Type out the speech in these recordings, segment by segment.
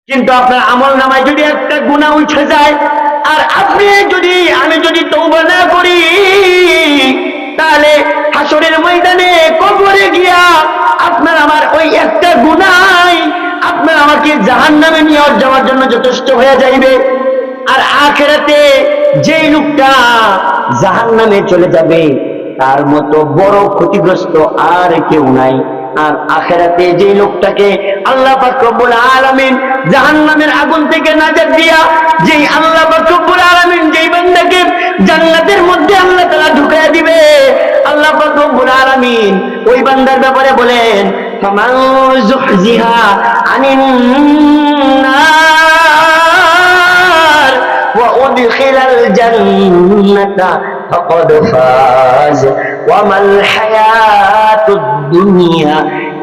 কিন্তু আপনার আমল নামায় যদি একটা গুনাহ উঠে যায় আর আমি যদি তওবা না করি, তাহলে হাসরের ময়দানে কবরে গিয়া আপনার আমার ওই একটা গুনাহ আপনার আমাকে জাহান্নামে নিয়ে যাওয়ার জন্য যথেষ্ট হয়ে যাইবে। আর আখিরাতে যেই লোকটা জাহান্নামে চলে যাবে তার মতো বড় ক্ষতিগ্রস্ত আর কেউ নাই। আর আখিরাতে যে লোকটাকে আল্লাহ পাক রব্বুল আলামিন জাহান্নামের আগুন থেকে নাজাত দিয়া, যেই আল্লাহ পাক রব্বুল আলামিন যেই বান্দাকে জান্নাতের মধ্যে আল্লাহ তাআলা ঢুকায়া দিবে, আল্লাহ পাক রব্বুল আলামিন ওই বান্দার ব্যাপারে বলেন, ফামান যুহজিহা আনিন নার ওয়া উদখিলাল জান্নাতা ফাকাদ ফাজ ওয়া মাল হায়াতুদ দুনিয়া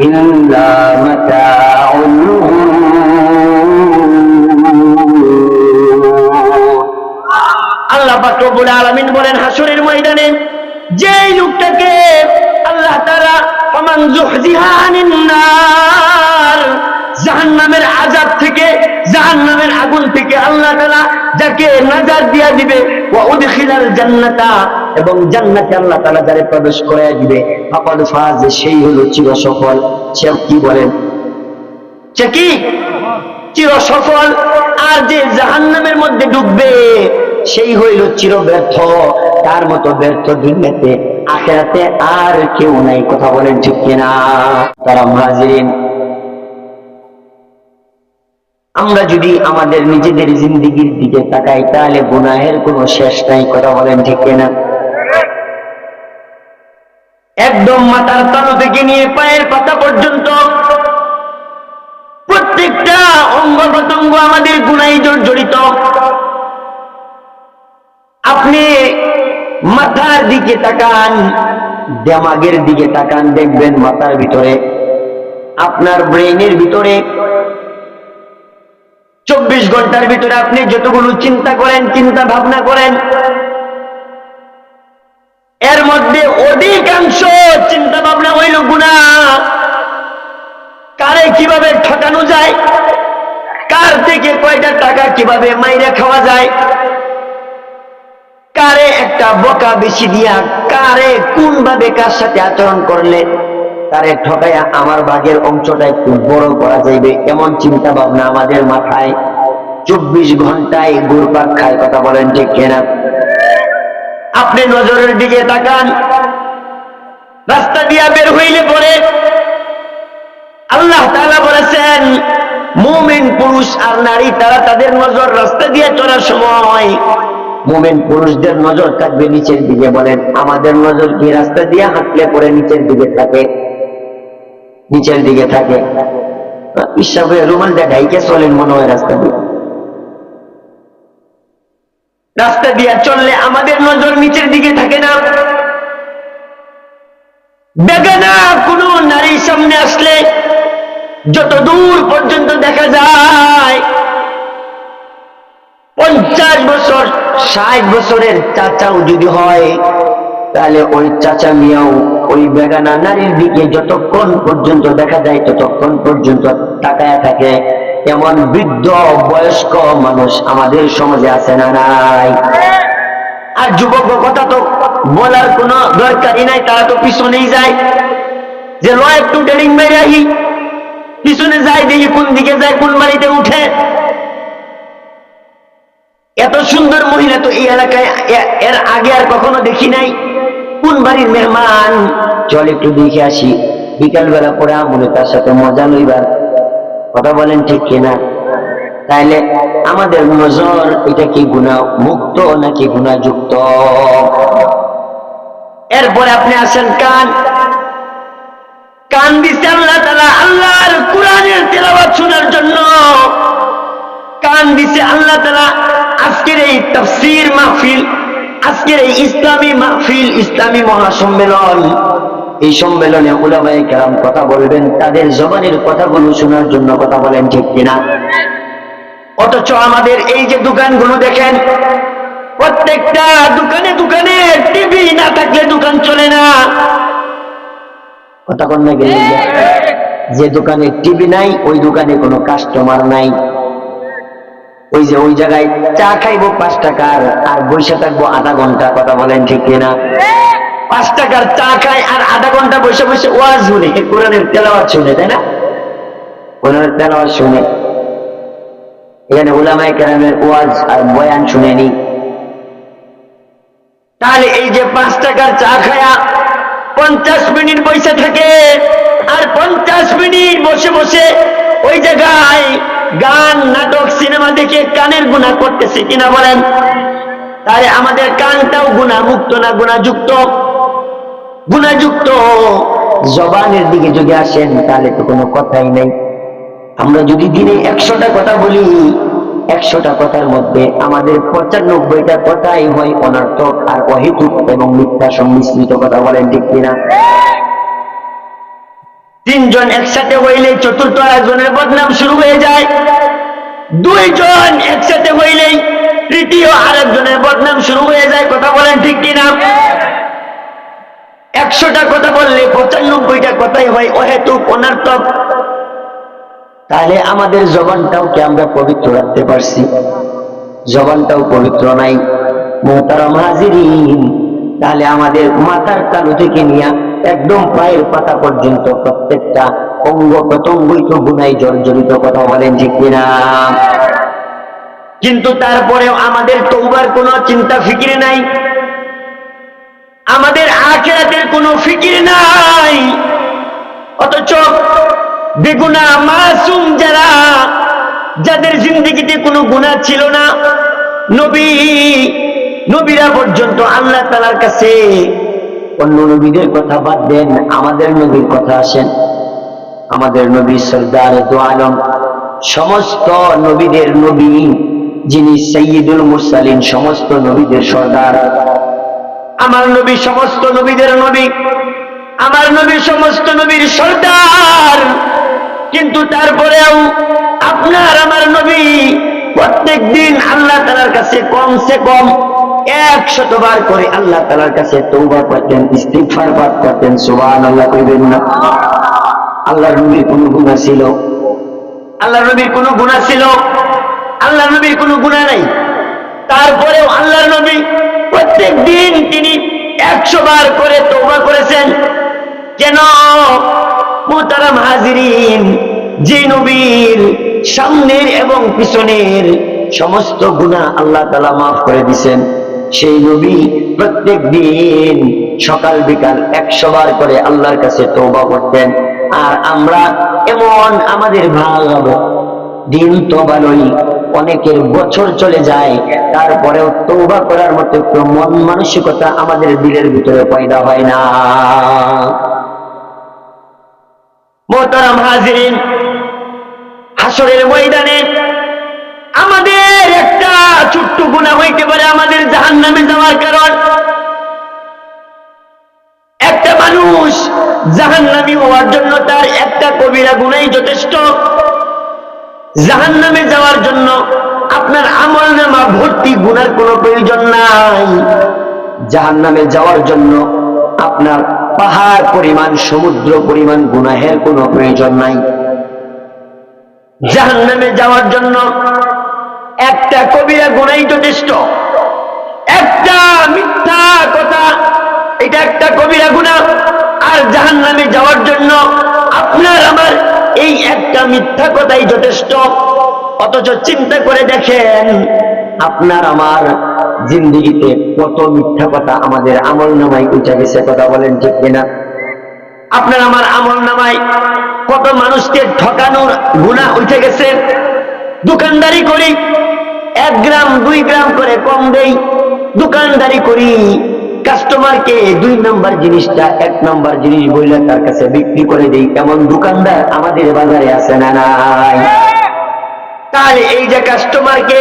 ইল্লা মাতাউল গুরুর। আল্লাহ পাক রব্বুল আলামিন বলেন, হাসরের ময়দানে যেই লোকটাকে আল্লাহ তাআলা ফামান যুহজিহা আনিন নার, জাহান্নামের আযাব থেকে, জাহান্নামের আগুন থেকে আল্লাহ তাআলা যাকে নাজাত দিয়া দিবে, ওয়া উদখিলাল জান্নাতা, এবং জান্নাতে আল্লাহ তাআলা যারে প্রবেশ করায় দিবে, ফাকাদ ফাজ, সেই হলো চিরসফল। সে কি বলেন, সে কি চিরসফল। আর যে জাহান্নামের মধ্যে ডুববে সেই হইল চিরব্যর্থ। তার মতো ব্যর্থ দুনিয়াতে আখিরাতে আর কেউ নাই। কথা বলেন ঠিক কিনা? তারা মুহাজিরিন, আমরা যদি আমাদের নিজেদের জিন্দেগির দিকে তাকাই তাহলে গুনাহের কোনো শেষ নাই। কথা বলেন ঠিক কিনা? একদম মাথার তালু থেকে নিয়ে পায়ের পাতা পর্যন্ত প্রত্যেকটা অঙ্গ প্রত্যঙ্গ আমাদের গুনাহে জড়িত। আপনি মাথার দিকে তাকান, দিমাগের দিকে তাকান, দেখবেন মাথার ভিতরে, আপনার ব্রেইনের ভিতরে 24 ঘন্টার ভিতরে আপনি যতগুলো চিন্তা করেন, চিন্তা ভাবনা করেন, এর মধ্যে অধিকাংশ চিন্তা ভাবনা হইল গুনাহ। কারে কিভাবে ঠকানো যায়, কার থেকে কয়টা টাকা কিভাবে মাইরে খাওয়া যায়, কারে একটা বোকা বেশি দিয়া, কারে কোন ভাবে কার সাথে আচরণ করলে তারে ঠকাইয়া আমার ভাগের অংশটা একটু বড় করা যাইবে, এমন চিন্তা ভাবনা আমাদের মাথায় 24 ঘন্টায় ঘুরপাক খায়। কথা বলেন ঠিক কিনা? আপনি নজরের দিকে তাকান, রাস্তা দিয়া বের হইলে পরে আল্লাহ তাআলা বলেছেন, মুমিন পুরুষ আর নারী তারা তাদের নজর রাস্তা দিয়ে চলার সময়, মুমিন পুরুষদের নজর থাকবে নিচের দিকে। বলেন, আমাদের নজর কি রাস্তা দিয়ে হাঁটলে পরে নিচের দিকে থাকে? নিচের দিকে থাকে। ইচ্ছা রুমাল দেখাইকে চলেন মনে হয় রাস্তা দিয়ে। রাস্তা দিয়ে চললে আমাদের নজর নিচের দিকে থাকে না। বেগানা কোন নারীর সামনে আসলে যত দূর পর্যন্ত দেখা যায় 50 বছর 60 বছরের চাচাও যদি হয়, তাহলে ওই চাচা মিয়াও ওই বেগানা নারীর দিকে যতক্ষণ পর্যন্ত দেখা যায় ততক্ষণ পর্যন্ত তাকায় থাকে। এমন বৃদ্ধ বয়স্ক মানুষ আমাদের সমাজে আছে না নাই? আর যুবক কথা তো বলার কোনো দরকারই নাই, তারা তো পিছনেই যায়, যে লয় একটু ডেরিং মেরে আহি, পিছনে যায়, দেখি কোন দিকে যায়, কোন বাড়িতে উঠে। এত সুন্দর মহিলা তো এই এলাকায় এর আগে আর কখনো দেখি নাই। কোন বাড়ির মেহমান, চল একটু দেখে আসি, বিকাল বেলা পরে আমলে তার সাথে মজা লইবার। কথা বলেন ঠিক কিনা? তাইলে আমাদের নজর এটা কি গুনাহ মুক্ত নাকি গুনাহ যুক্ত? এরপরে আপনি আসেন কান। কান দিছে আল্লাহ তাআলা আল্লাহর কোরআনের তেলাওয়াত শোনার জন্য। কান দিছে আল্লাহ তাআলা আজকের এই তাফসীর মাহফিল, আজকের এই ইসলামী মাহফিল, ইসলামী মহাসম্মেলন, এই সম্মেলনে উলামায়ে কেরাম কথা বলবেন, তাদের জবানের কথাগুলো শোনার জন্য। কথা বলেন ঠিক কিনা? অথচ আমাদের এই যে দোকানগুলো দেখেন, প্রত্যেকটা দোকানে দোকানে টিভি না থাকলে দোকান চলে না। কথা কোন না গেলে, যে দোকানে টিভি নাই ওই দোকানে কোনো কাস্টমার নাই। ওই যে ওই জায়গায় চা খাইবো 5 টাকার আর বসে থাকবো আধা ঘন্টা, কথা বলেন ঠিক কিনা? 5 টাকার চা খায় আর আধা ঘন্টা বসে বসে ওয়াজ শুনে, কোরআনের তেলাওয়াত শুনে, তাই না? কোরআনের তেলাওয়াত শুনে, এখানে উলামায়ে কেরামের ওয়াজ আর বয়ান শুনেনি। তাহলে এই যে 5 টাকার চা খায়া 50 মিনিট বসে থাকে আর 50 মিনিট বসে বসে ওই জায়গায় গান, নাটক, সিনেমা দেখে কানের গুনাহ করতেছে কিনা বলেন? তাহলে আমাদের কানটাও গুনাহ মুক্ত না গুনাহযুক্ত? গুনাহযুক্ত। জবানের দিকে যদি আসেন তাহলে তো কোনো কথাই নাই। আমরা যদি দিনে 100টা কথা বলি, 100টা কথার মধ্যে আমাদের 95টা কথাই হয় অনর্থক আর অহেতুক এবং মিথ্যা সংমিশ্রিত, কথা বলেন ঠিক কিনা? 3 জন একসাথে হইলে চতুর্থ আরেকজনের বদনাম শুরু হয়ে যায়, 2 জন একসাথে হইলেই তৃতীয় আরেকজনের বদনাম শুরু হয়ে যায়, কথা বলেন ঠিক কিনা? 100টা কথা বললে 95টা কথাই হয় অহেতুক অনর্থক। তাহলে আমাদের জবানটাও কি আমরা পবিত্র রাখতে পারছি? জবানটাও পবিত্র নাই। মুহতারাম হাজিরিন, তাহলে আমাদের মাথার তালু থেকে নিয়ে একদম পায়ের পাতা পর্যন্ত প্রত্যেকটা অঙ্গ প্রত্যঙ্গই তো গুনায় জর্জরিত, কথা বলেন ঠিক কিনা? কিন্তু তারপরেও আমাদের তওবার কোনো চিন্তা ফিকির নাই, আমাদের আখিরাতের কোনো ফিকির নাই। অথচ বেগুনাহ মাসুম যারা, যাদের জিন্দেগিতে কোনো গুনাহ ছিল না, নবীরা পর্যন্ত আল্লাহ তাআলার কাছে, অন্য নবীদের কথা বাদ দেন, আমাদের নবীর কথা আসেন। আমাদের নবী সরদার দু আলম, সমস্ত নবীদের নবী, যিনি সাইয়্যিদুল মুরসালিন, সমস্ত নবীদের সরদার, আমার নবী সমস্ত নবীদের নবী, আমার নবী সমস্ত নবীর সরদার। কিন্তু তারপরেও আপনার আমার নবী প্রত্যেক দিন আল্লাহ তাআলার কাছে কমসে কম 100 বার করে আল্লাহ তাআলার কাছে তওবা করতেন, ইস্তিগফার পাঠ করতেন। সুবহানাল্লাহ কইবেন না? আল্লাহর নবীর কোনো গুনাহ ছিল? আল্লাহর নবীর কোনো গুনাহ ছিল? আল্লাহর নবীর কোনো গুনাহ নাই। তারপরেও আল্লাহর নবী প্রত্যেক দিন তিনি 100 বার করে তওবা করেছেন। কেন? মুহতারাম হাজিরিন, যে নবীর সামনের এবং পিছনের সমস্ত গুনাহ আল্লাহ তাআলা মাফ করে দিয়েছেন, সেই নবী প্রত্যেক দিন সকাল বিকাল 100 বার করে আল্লাহর কাছে তওবা করতেন। আর আমরা এমন আমাদের ভাব, দিন তো ভালোই, অনেকের বছর চলে যায়, তারপরেও তওবা করার মতো মন মানসিকতা আমাদের দিলের ভিতরে পয়দা হয় না। মুহতারাম হাজিরিন, হাসরের ময়দানে আমাদের একটা ছোট্ট গুনাহ হইতে পারে আমাদের জাহান্নামে যাওয়ার কারণ। একটা মানুষ জাহান্নামী হওয়ার জন্য তার একটা কবিরা গুনাহই যথেষ্ট। জাহান্নামে যাওয়ার জন্য আপনার আমলনামা ভর্তি গুনার কোনো প্রয়োজন নাই। জাহান্নামে যাওয়ার জন্য আপনার পাহাড় পরিমাণ, সমুদ্র পরিমাণ গুনাহের কোনো প্রয়োজন নাই। জাহান্নামে যাওয়ার জন্য একটা কবিরা গুনাহই যথেষ্ট। একটা মিথ্যা কথা, এটা একটা কবিরা গুনাহ। আর জাহান্নামে যাওয়ার জন্য আপনার আমার এই একটা মিথ্যা কথাই যথেষ্ট। অথচ চিন্তা করে দেখেন, আপনার আমার জিন্দেগিতে কত মিথ্যা কথা আমাদের আমলনামায় উঠে গেছে, কথা বলেন ঠিক কিনা? আপনার আমার আমলনামায় কত মানুষকে ঠকানোর গুনাহ উঠে গেছে। দোকানদারি করি, 1 গ্রাম 2 গ্রাম করে কম দেই, দোকানদারি করি, কাস্টমারকে 2 নাম্বার জিনিসটা 1 নাম্বার জিনিস বইলে তার কাছে বিক্রি করে দেই। এমন দোকানদার আমাদের বাজারে আছে না নাই? তাহলে এই যে কাস্টমারকে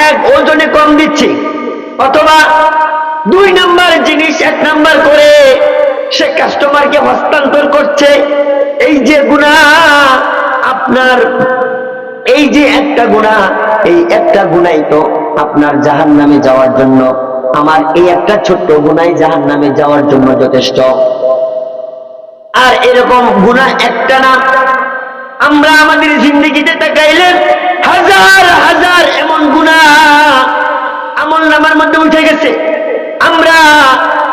1 ওজনে কম দিচ্ছি, অথবা 2 নাম্বার জিনিস 1 নাম্বার করে সে কাস্টমারকে হস্তান্তর করছে, এই যে গুনাহ আপনার, এই যে একটা গুনাহ, এই একটা গুনাহই তো আপনার জাহান্নামে যাওয়ার জন্য, আমার এই একটা ছোট্ট গুনাহই জাহান্নামে যাওয়ার জন্য যথেষ্ট। আর এরকম গুনাহ একটা না, আমরা আমাদের জিন্দেগিতে তাকাইলে হাজার হাজার গেছে। আমরা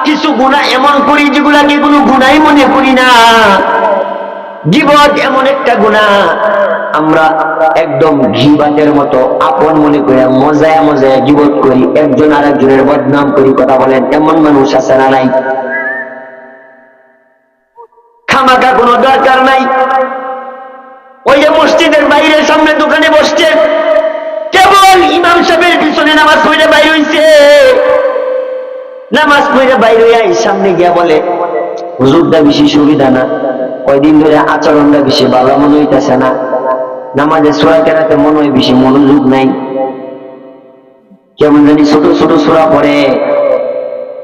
কিছু গুনাহ এমন করি যেগুলাকে কোনো গুনাহই মনে করি না। গীবত এমন একটা গুনাহ, আমরা একদম গীবতের মতো আপন মনে করে মজায় মজায় গীবত করি, একজন আরেকজনের বদনাম করি। কথা বলেন, এমন মানুষ আছে না নাই? খামাখা কোনো দরকার নাই। ওই যে মসজিদের বাইরের সামনে দোকানে বসছে, কেবল ইমাম সাহেবের পিছনে নামাজ পড়ে বাইর হইছে, নামাজ পড়ে বাইর হইয়া সামনে গিয়া বলে, হুজুরটা বেশি সুবিধা না, কয়দিন ধরে আচরণটা বেশি ভালো মনে হইতেছে না, নামাজের সূরা কেরাতে মনে হয় বেশি মনোযোগ নাই, কেমন জানি ছোট ছোট সূরা পড়ে,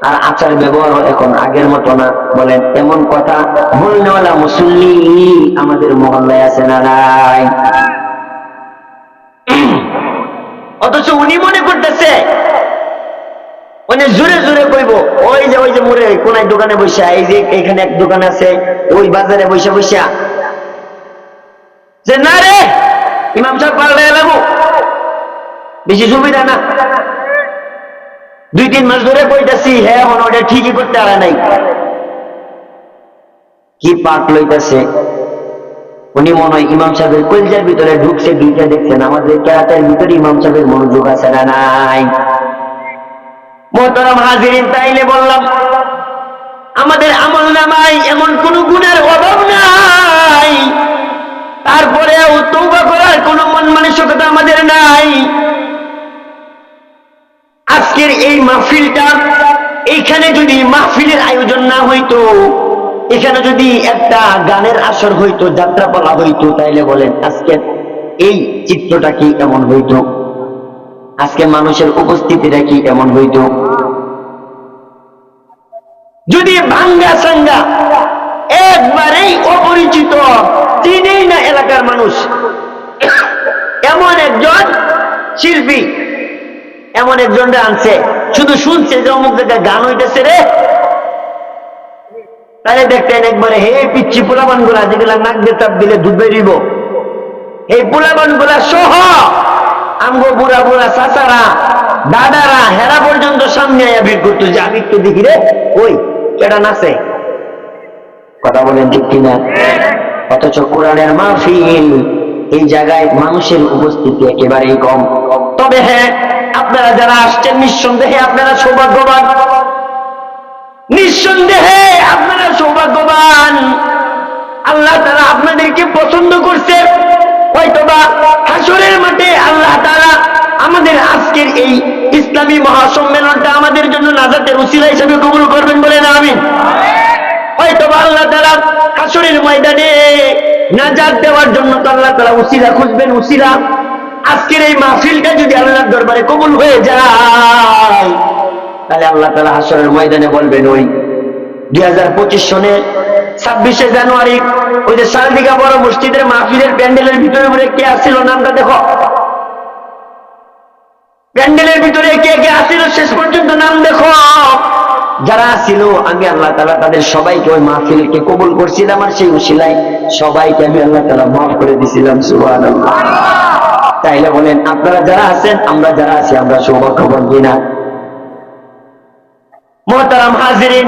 আর আচার ব্যবহার এখন আগের মতো না। বলেন, এমন কথা বলনেওয়ালা মুসল্লি আমাদের মহল্লায় আছে না নাই? অথচ উনি মনে করতেছে উনি জোরে জোরে কইব, ওই যে মোড়ে কোন এক দোকানে বসা, এই যে এখানে এক দোকান আছে, ওই বাজারে বসে বসা, যে না রে ইমাম সাহেব পাল্টে এলাম, বেশি সুবিধা না। 2-3 মাস ধরে কইতাছি, হ্যাঁ এখন ওটা ঠিকই করতে পারে নাই। কি পাক লইতেছে উনি, মনে হয় ইমাম সাহেবের কলজার ভিতরে ঢুকছে, দুইটা দেখছেন আমাদের কেরাতের ভিতরে ইমাম সাহেবের মনোযোগ আছে না নাই? মোহতারাম হাজিরিন, তাইলে বললাম আমাদের আমল নামায় এমন কোন গুণের অভাব নাই, তারপরেও তওবা করার কোন মন মানসিকতা আমাদের নাই। আজকের এই মাহফিলটা, এইখানে যদি মাহফিলের আয়োজন না হইতো, এখানে যদি একটা গানের আসর হইতো, যাত্রাপালা হইতো, তাইলে বলেন আজকে এই চিত্রটা কি এমন হইতো? আজকে মানুষের উপস্থিতিটা কি এমন হইতো? যদি ভাঙ্গা সাঙ্গা একবারেই অপরিচিত, চিনেই না এলাকার মানুষ, এমন একজন শিল্পী, এমন একজনটা আনছে, শুধু শুনছে যে অমুক জায়গায় গান হইতেছে রে, তাহলে দেখতেন একবারে হে পিচ্ছি পোলাবান গুলা, যেগুলা নাক দিয়ে চাপ দিলে দুধ বেরিব, এই পোলাবান গুলা সহ আমগো বুড়া বুড়া চাচারা দাদারা হেরা পর্যন্ত সামনে আয়া ভিড় করতো, যে আমি একটু দেখি রে ওই কেডা নাচে। কথা বলেন ঠিক কিনা? অথচ কোরআনের মাহফিল, এই জায়গায় মানুষের উপস্থিতি একেবারেই কম। তবে হ্যাঁ, আপনারা যারা আসছেন নিঃসন্দেহে আপনারা সৌভাগ্যবান, নিঃসন্দেহে আপনারা সৌভাগ্যবান। আল্লাহ তাআলা আপনাদেরকে পছন্দ করছে। হয়তোবা হাসরের মাঠে আল্লাহ তাআলা আমাদের আজকের এই ইসলামী মহাসম্মেলনটা আমাদের জন্য নাজাতের উসিলা হিসেবে কবুল করবেন, বলেন আমিন। হয়তোবা আল্লাহ তাআলা হাসরের ময়দানে নাজাত দেওয়ার জন্য তো আল্লাহ তাআলা উসিলা খুঁজবেন, উসিলা। আজকের এই মাহফিলটা যদি আল্লাহর দরবারে কবুল হয়ে যায়, তাহলে আল্লাহ তাআলা হাসরের ময়দানে বলবেন, ওই 2025 সনে 26শে জানুয়ারি ওই যে সালদিঘা বড় মসজিদের মাহফিলের প্যান্ডেলের ভিতরে কে আসছিল, নামটা দেখো, প্যান্ডেলের ভিতরে কে কে আসছিল শেষ পর্যন্ত নাম দেখো। যারা ছিল, আমি আল্লাহ তাআলা তাদের সবাইকে ওই মাহফিলকে কবুল করছিলাম, আর সেই উসিলায় সবাইকে আমি আল্লাহ তাআলা মাফ করে দিয়েছিলাম। সুবহানাল্লাহ। তাইলে বলেন, আপনারা যারা আছেন, আমরা যারা আছি, আমরা সৌভাগ্যবান কিনা? মুহতারাম হাজিরিন,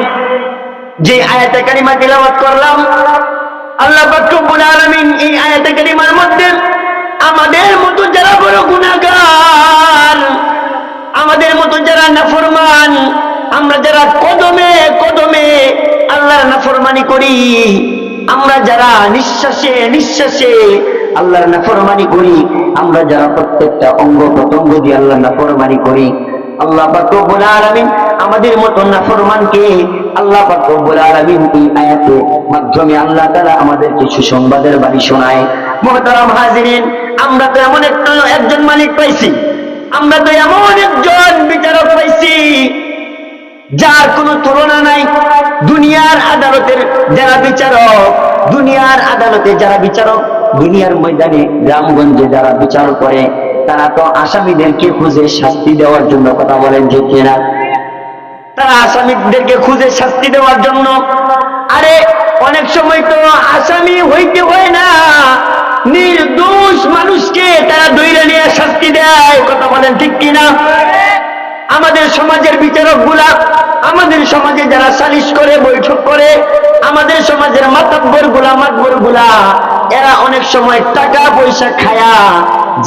যে আয়াতে কারিমা তিলাওয়াত করলাম, আল্লাহ পাক রব্বুল আলামিন এই আয়াতে কারিমার মধ্যে আমাদের মতো যারা বড় গুনাহগার, আমাদের মতো যারা নাফরমান, আমরা যারা কদমে কদমে আল্লাহর নাফরমানি করি, আমরা যারা নিঃশ্বাসে নিঃশ্বাসে আল্লাহর নাফরমানি করি, আমরা যারা প্রত্যেকটা অঙ্গ প্রত্যঙ্গ দিয়ে আল্লাহর নাফরমানি করি, আল্লাহ পাক রব্বুল আলামিন আমাদের মতো নাফরমানকে আল্লাহ পাক রব্বুল আলামিন এই আয়াতের মাধ্যমে আল্লাহ তাআলা আমাদেরকে সুসংবাদের বাণী শোনায়। মুহতারাম হাজিরিন, আমরা তো এমন একজন মালিক পাইছি, আমরা তো এমন একজন বিচারক পাইছি যার কোনো তুলনা নাই। দুনিয়ার আদালতের যারা বিচারক, দুনিয়ার আদালতে যারা বিচারক, দুনিয়ার ময়দানে গ্রামগঞ্জে যারা বিচার করে, তারা তো আসামিদেরকে খুঁজে শাস্তি দেওয়ার জন্য, কথা বলেন যে কিনা, তারা আসামিদেরকে খুঁজে শাস্তি দেওয়ার জন্য। আরে অনেক সময় তো আসামি হইতে হয় না, নির্দোষ মানুষকে তারা ধরে নিয়ে শাস্তি দেয়। কথা বলেন ঠিক কিনা? আমাদের সমাজের বিচারক গুলা, আমাদের সমাজে যারা সালিশ করে, বৈঠক করে, আমাদের সমাজের মাতাব্বর গুলা, এরা অনেক সময় টাকা পয়সা খায়া,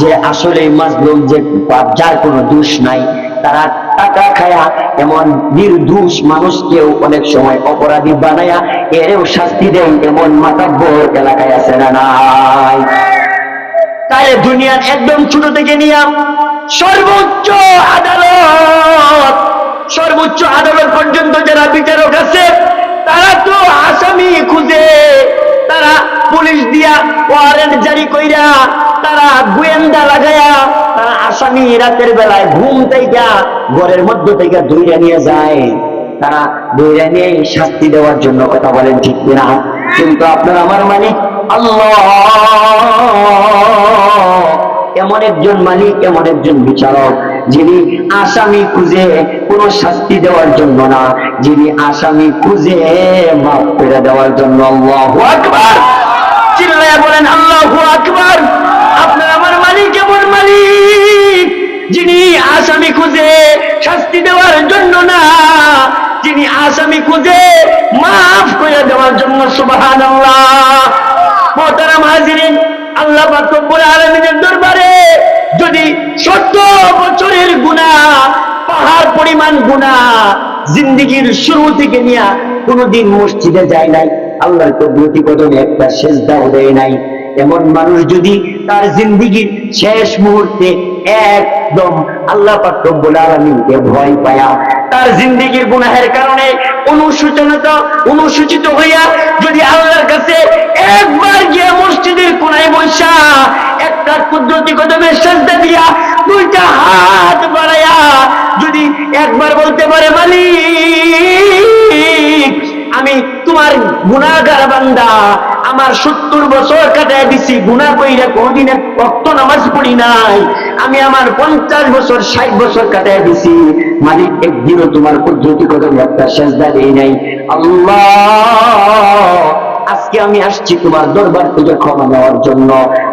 যে আসলে মাজলুম, যে যার কোনো দোষ নাই, তারা টাকা খায়া এমন নির্দোষ মানুষকেও অনেক সময় অপরাধী বানায়া এরেও শাস্তি দেয়, এমন মাতাব্বর এলাকায় আছে না নাই? তাই দুনিয়ার একদম ছোট থেকে নিয়ে সর্বোচ্চ আদালত পর্যন্ত যারা বিচারক আছে, তারা তো আসামি খুঁজে, তারা পুলিশ দিয়া ওয়ারেন্ট জারি কইরা, তারা গোয়েন্দা লাগায়া, তারা আসামি রাতের বেলায় ঘুম থেকে ঘরের মধ্যে থেকে ধইরা নিয়ে যায়, তারা ধইরা নিয়ে শাস্তি দেওয়ার জন্য। কথা বলেন ঠিক কিনা? কিন্তু আপনার আমার মালিক আল্লাহ এমন একজন মালিক, এমন একজন বিচারক, যিনি আসামি খুঁজে কোন শাস্তি দেওয়ার জন্য না, যিনি আসামি খুঁজে মাফ করে দেওয়ার জন্য। আল্লাহু আকবার! চিল্লায়া বলেন আল্লাহু আকবার! আপনার আমার মালিক এমন মালিক, যিনি আসামি খুঁজে শাস্তি দেওয়ার জন্য না, যিনি আসামি খুঁজে মাফ করে দেওয়ার জন্য। সুবহানাল্লাহ! মুহতারাম হাজিরিন, আল্লাহ পাক রব্বুল আলামিনের দরবারে যদি 70 বছরের গুনাহ, পাহাড় পরিমাণ গুনাহ, জিন্দেগির শুরু থেকে নিয়ে কোনদিন মসজিদে যায় নাই, আল্লাহর কুদরতি কদমে একটা সিজদাও দেয় নাই, এমন মানুষ যদি তার জিন্দেগির শেষ মুহূর্তে একদম আল্লাহ পাক রব্বুল আলামিনকে ভয় পায়া, তার জিন্দেগির গুনাহের কারণে অনুসূচিত হইয়া যদি আল্লাহর কাছে একবার গিয়ে মসজিদের কোনায় বসা একটা কুদরতি কদমে সিজদা দিয়া দুইটা হাত বাড়ায়া যদি একবার বলতে পারে, মালিক আমি তোমার গুনাহগার বান্দা, আমার 70 বছর কাটায় দিছি, গুনাহ কইরা কোনদিন ওয়াক্ত নামাজ পড়ি নাই, আমি আমার 50 বছর 60 বছর কাটায় দিছি, মালিক একদিনও তোমার কুদরতি কদমে একটা সিজদা দেই নাই, আল্লাহ আজকে আমি আসছি তোমার দরবার থেকে ক্ষমা নেওয়ার জন্য।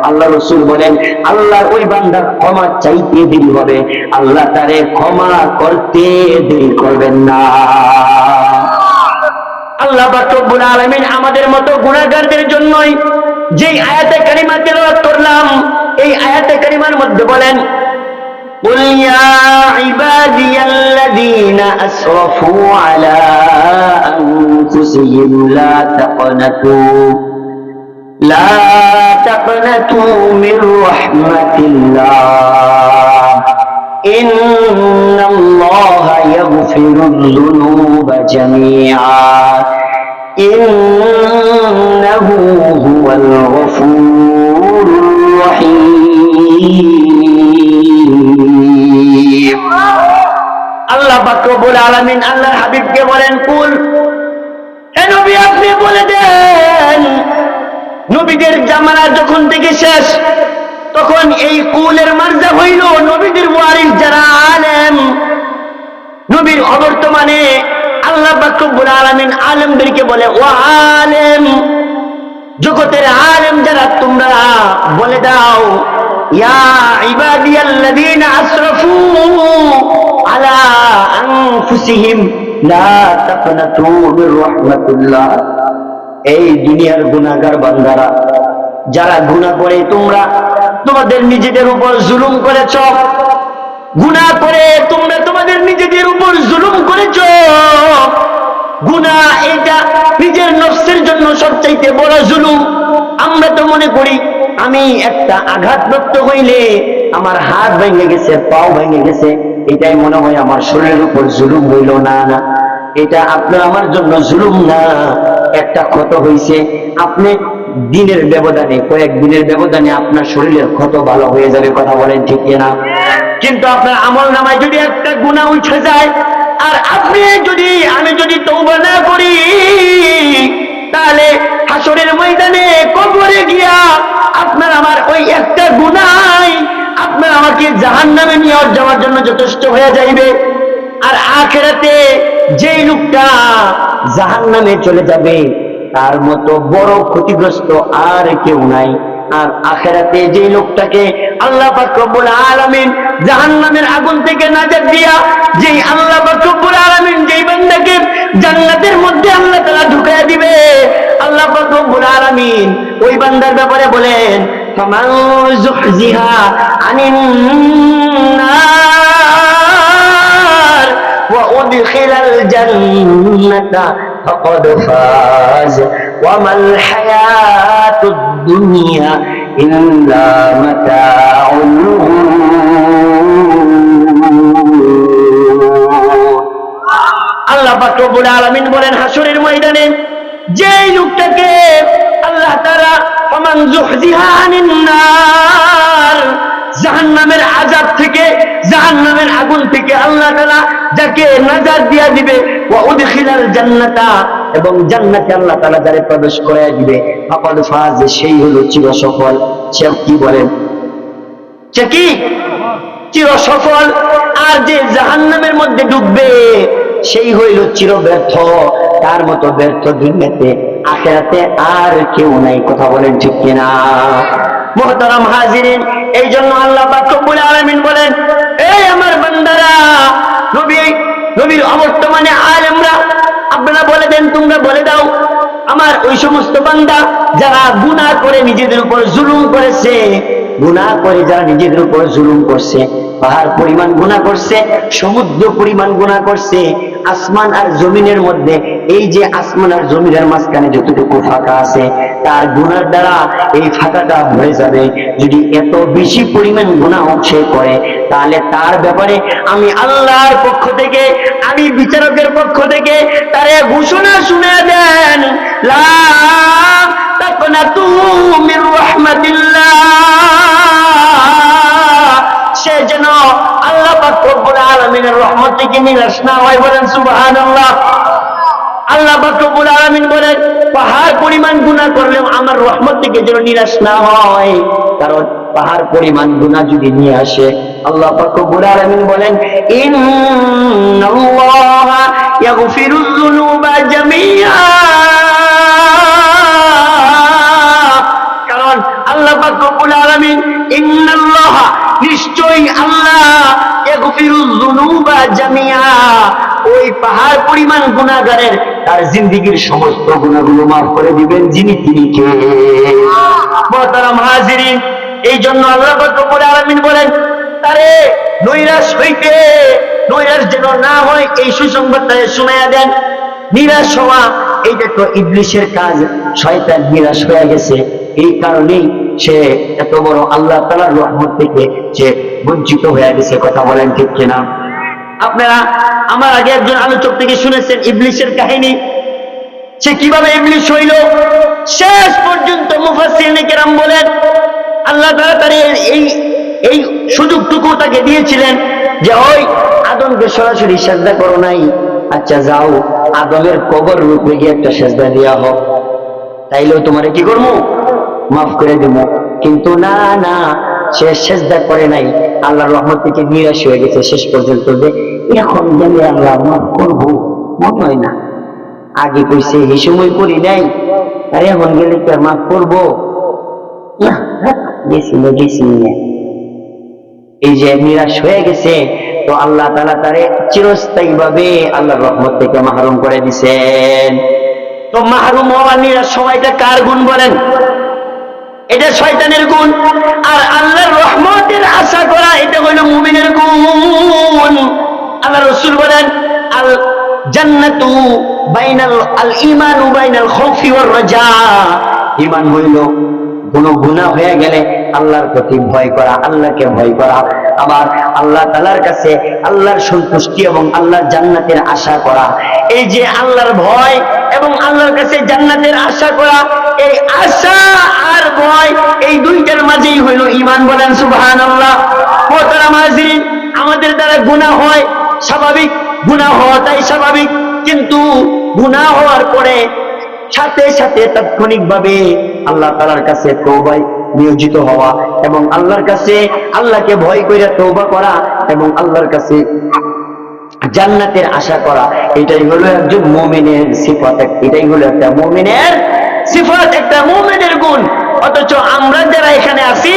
আল্লাহ রাসূল বলেন, আল্লাহর ওই বান্দার ক্ষমা চাইতে দেরি হবে, আল্লাহ তারে ক্ষমা করতে দেরি করবেন না। আল্লাহ পাক রব্বুল আলামিন আমাদের মতো গুনাহগারদের জন্যই যে আয়াতে কারিমা তেলাওয়াত করলাম, এই আয়াতে কারিমার মধ্যে বলেন, قل يا عبادي الذين أسرفوا على أنفسهم لا تقنطوا من رحمة الله إن الله يغفر الذنوب جميعا إنه هو الغفور الرحيم। আল্লাহ পাক রব্বুল আলামিন আল্লাহর হাবিবকে বলেন, কুল, হে নবী আপনি বলে দেন, নবীদের জামানা যখন থেকে শেষ, তখন এই কুলের মার্জা হইল নবীদের ওয়ারিস যারা আলেম, নবীর অবর্তমানে আল্লাহ পাক রব্বুল আলামিন আলেমদেরকে বলে, ও আলেম, জগতের আলেম যারা, তোমরা বলে দাও, ইয়া ইবাদিয়াল্লাযীনা আসরাফু আলা আনফুসিহিম লা তাকনাতু মির রাহমাতিল্লাহ। এই দুনিয়ার গুনাহগার বান্দারা যারা গুনাহ করে, তোমরা তোমাদের নিজেদের উপর জুলুম করেছ, গুনাহ করে তোমরা তোমাদের নিজেদের উপর জুলুম করেছ। গুনাহ এটা নিজের নফসের জন্য সবচাইতে বড় জুলুম। আমরা তো মনে করি আমি একটা আঘাতপ্রাপ্ত হইলে আমার হাত ভেঙে গেছে, পাও ভেঙে গেছে, এটাই মনে হয় আমার শরীরের উপর জুলুম হইল। না না, এটা আপনার আমার জন্য জুলুম না, একটা ক্ষত হইছে, আপনি দিনের ব্যবধানে, কয়েকদিনের ব্যবধানে আপনার শরীরের ক্ষত ভালো হয়ে যাবে। কথা বলেন ঠিক না? কিন্তু আপনার আমল নামায় যদি একটা গুনাহ উঠে যায়, আর আপনি যদি, আমি যদি তওবা না করি, তাহলে হাসরের ময়দানে কবরে গিয়া আপনার আমার ওই একটা গুনাহ আপনার আমাকে জাহান্নামে নিয়ে যাওয়ার জন্য যথেষ্ট হয়ে যাইবে। আর আখিরাতে যেই লোকটা জাহান্নামে চলে যাবে, তার মতো বড় ক্ষতিগ্রস্ত আর কেউ নাই। আর আখিরাতে যে লোকটাকে আল্লাহ পাক রব্বুল আলামিন জাহান্নামের আগুন থেকে নাজাত দিয়া, যে আল্লাহ পাক রব্বুল আলামিন যেই বান্দাকে জান্নাতের মধ্যে আল্লাহ তাআলা ঢুকায়া দিবে, আল্লাহ পাক রব্বুল আলামিন ওই বান্দার ব্যাপারে বলেন ফামান যুহজিহা আনিন নার ওয়া উদখিলাল জান্নাতা ফাকাদ ফাজ ওয়া মাল হায়াতুদ দুনিয়া ইল্লা মাতাউল গুরুর। আল্লাহ পাক রব্বুল আলামিন বলেন হাসরের ময়দানে যে লোকটাকে আল্লাহ তাআলা ফামান যুহজিহা আনিন নার, জাহান্নামের আযাব থেকে, জাহান্নামের আগুন থেকে আল্লাহ তাআলা যাকে নাজাত দিয়া দিবে, ওয়া উদখিলাল জান্নাতা, এবং জান্নাতে আল্লাহ তাআলা যারে প্রবেশ করায় দিবে, ফাকাদ ফাজ, সেই হলো চিরসফল। সে কি বলেন, সে কি চিরসফল। আর যে জাহান্নামের মধ্যে ডুববে সেই হইল চির ব্যর্থ। তার মতো ব্যর্থ দুনিয়াতে আখিরাতে আর কেউ নাই। কথা বলেন ঠিক কিনা? মুহতারাম হাজিরিন, এই জন্য আল্লাহ পাক রব্বুল আলামিন বলেন, এই আমার বান্দারা, নবীর অবর্তমানে আলেমরা আপনারা বলে দেন, তোমরা বলে দাও আমার ওই সমস্ত বান্দা যারা গুনাহ করে নিজেদের উপর জুলুম করেছে, গুনাহ করে যারা নিজেদের উপর জুলুম করছে, পাহাড় পরিমাণ গুনাহ করছে, সমুদ্র পরিমাণ গুনাহ করছে, আসমান আর জমিনের মধ্যে, এই যে আসমান আর জমিনের মাঝখানে যতটুকু ফাঁকা আছে তার গুনার দ্বারা এই ফাঁকাটা ভরে যাবে। যদি এত বেশি পরিমাণ গুনাহ সে করে, তাহলে তার ব্যাপারে আমি আল্লাহর পক্ষ থেকে, আমি বিচারকের পক্ষ থেকে তারে ঘোষণা শুনে দেন, লা তাকনাতু মির রাহমাতিল্লাহ, সে যেন আল্লাহ পাক রব্বুল আলামিনের রহমত থেকে নিরাশ না হয়। বলেন সুবহানাল্লাহ। আল্লাহ পাক রব্বুল আলামিন বলেন পাহাড় পরিমাণ গুনাহ করলেও আমার রহমত থেকে যেন নিরাশ না হয়, কারণ পাহাড় পরিমাণ গুনাহ যদি নিয়ে আসে, আল্লাহ পাক রব্বুল আলামিন বলেন ইন্নাল্লাহা ইয়াগফিরুয যুনুবা জামিআ, কারণ আল্লাহ পাক রব্বুল আলামিন ইন্নাল্লাহা, নিশ্চয়ই আল্লাহ, ইয়াগফিরুয যুনুবা জামিআ, ওই পাহাড় পরিমাণ গুনাহগারের তার জিন্দেগীর সমস্ত গুনাহগুলো মাফ করে দিবেন যিনি, তিনি কে? মুহতারাম হাজিরিন, এই জন্য আল্লাহ পাক রব্বুল আলামিন বলেন তারে নৈরাশ হইতে, নৈরাশ যেন না হয় এই সুসংবাদটা শোনায়া দেন। নিরাশ হওয়া এইটা তো ইবলিসের কাজ, শয়তান নিরাশ হয়ে গেছে, এই কারণেই সে এত বড় আল্লাহ তাআলার রহমত থেকে সে বঞ্চিত হয়ে গেছে। কথা বলেন ঠিক কিনা? আপনারা আমার আগে একজন আলোচক থেকে শুনেছেন ইবলিসের কাহিনী, সে কিভাবে ইবলিস হইল। শেষ পর্যন্ত মুফাসসিরিনে কেরাম বলেন আল্লাহ তাআলা তার এই সুযোগটুকু তাকে দিয়েছিলেন যে ওই আদমকে সরাসরি সিজদা করো নাই, আচ্ছা যাও আদমের কবর রূপে গিয়ে একটা সিজদা দেয়া হোক, তাইলেও তোমারে কি করবো, মাফ করে দেবো। কিন্তু না না, সে সিজদা করে নাই, আল্লাহর রহমত থেকে নিরাশ হয়ে গেছে। শেষ পর্যন্ত যে এখন গেলে আল্লাহ মাফ করবো মনে হয় না, আগে কইছে এই সময় করি নাই, আর এখন গেলে কি আর মাফ করবো? এই যে নিরাশ হয়ে গেছে, তো আল্লাহ তাআলা তারে চিরস্থায়ী ভাবে আল্লাহর রহমত থেকে মাহরুম করে দিছেন। তো মাহরুম হওয়া, নিরাশ হওয়া, এটা কার গুণ বলেন? এটা শয়তানের গুণ। আর আল্লাহর রহমতের আশা করা এটা হইল মুমিনের গুণ। আল্লাহ রাসূল বলেন আল জান্নাতু বাইনাল আল ঈমানু বাইনাল খাউফি ওয়ার রাজা, ঈমান হইল কোন গুনাহ হয়ে গেলে আল্লাহর প্রতি ভয় করা, আল্লাহকে ভয় করা, আবার আল্লাহ তাআলার কাছে আল্লাহর সন্তুষ্টি এবং আল্লাহর জান্নাতের আশা করা। এই যে আল্লাহর ভয় এবং আল্লাহর কাছে জান্নাতের আশা করা, এই আশা আর ভয়, এই দুইটার মাঝেই হইল ঈমান। বলেন সুবহানাল্লাহ। মুহতারাম হাজিরিন, আমাদের দ্বারা গুনাহ হয় স্বাভাবিক, গুনাহ হওয়াটাই স্বাভাবিক, কিন্তু গুনাহ হওয়ার পরে সাথে সাথে তাৎক্ষণিকভাবে আল্লাহ তাআলার কাছে তওবায় নিয়োজিত হওয়া এবং আল্লাহর কাছে আল্লাহকে ভয় করে তওবা করা এবং আল্লাহর কাছে জান্নাতের আশা করা, এটাই হলো একজন মুমিনের সিফাত, এটাই হলো একটা মুমিনের সিফাত, একটা মুমিনের গুণ। অথচ আমরা যারা এখানে আছি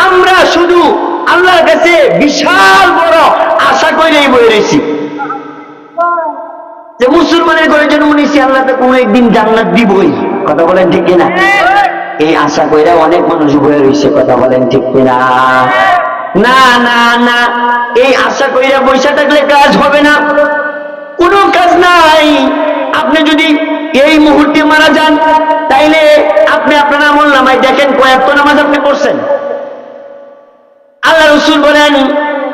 আমরা শুধু আল্লাহর কাছে বিশাল বড় আশা করেই বয়ে রয়েছি যে মুসলমানের ঘরে জন্ম নিয়েছি, আল্লাহ তো কোনো একদিন জান্নাত দিবই। কথা বলেন ঠিক কিনা? এই আশা কইরা অনেক মানুষ বয়ে রয়েছে। কথা বলেন ঠিক কিনা? না না না, এই আশা কইরা বসে থাকলে কাজ হবে না, কোনো কাজ নাই। আপনি যদি এই মুহূর্তে মারা যান তাইলে আপনি আপনার আমল নামায় দেখেন কয়েকটা নামাজ আপনি পড়ছেন। আল্লাহ রাসূল বলেন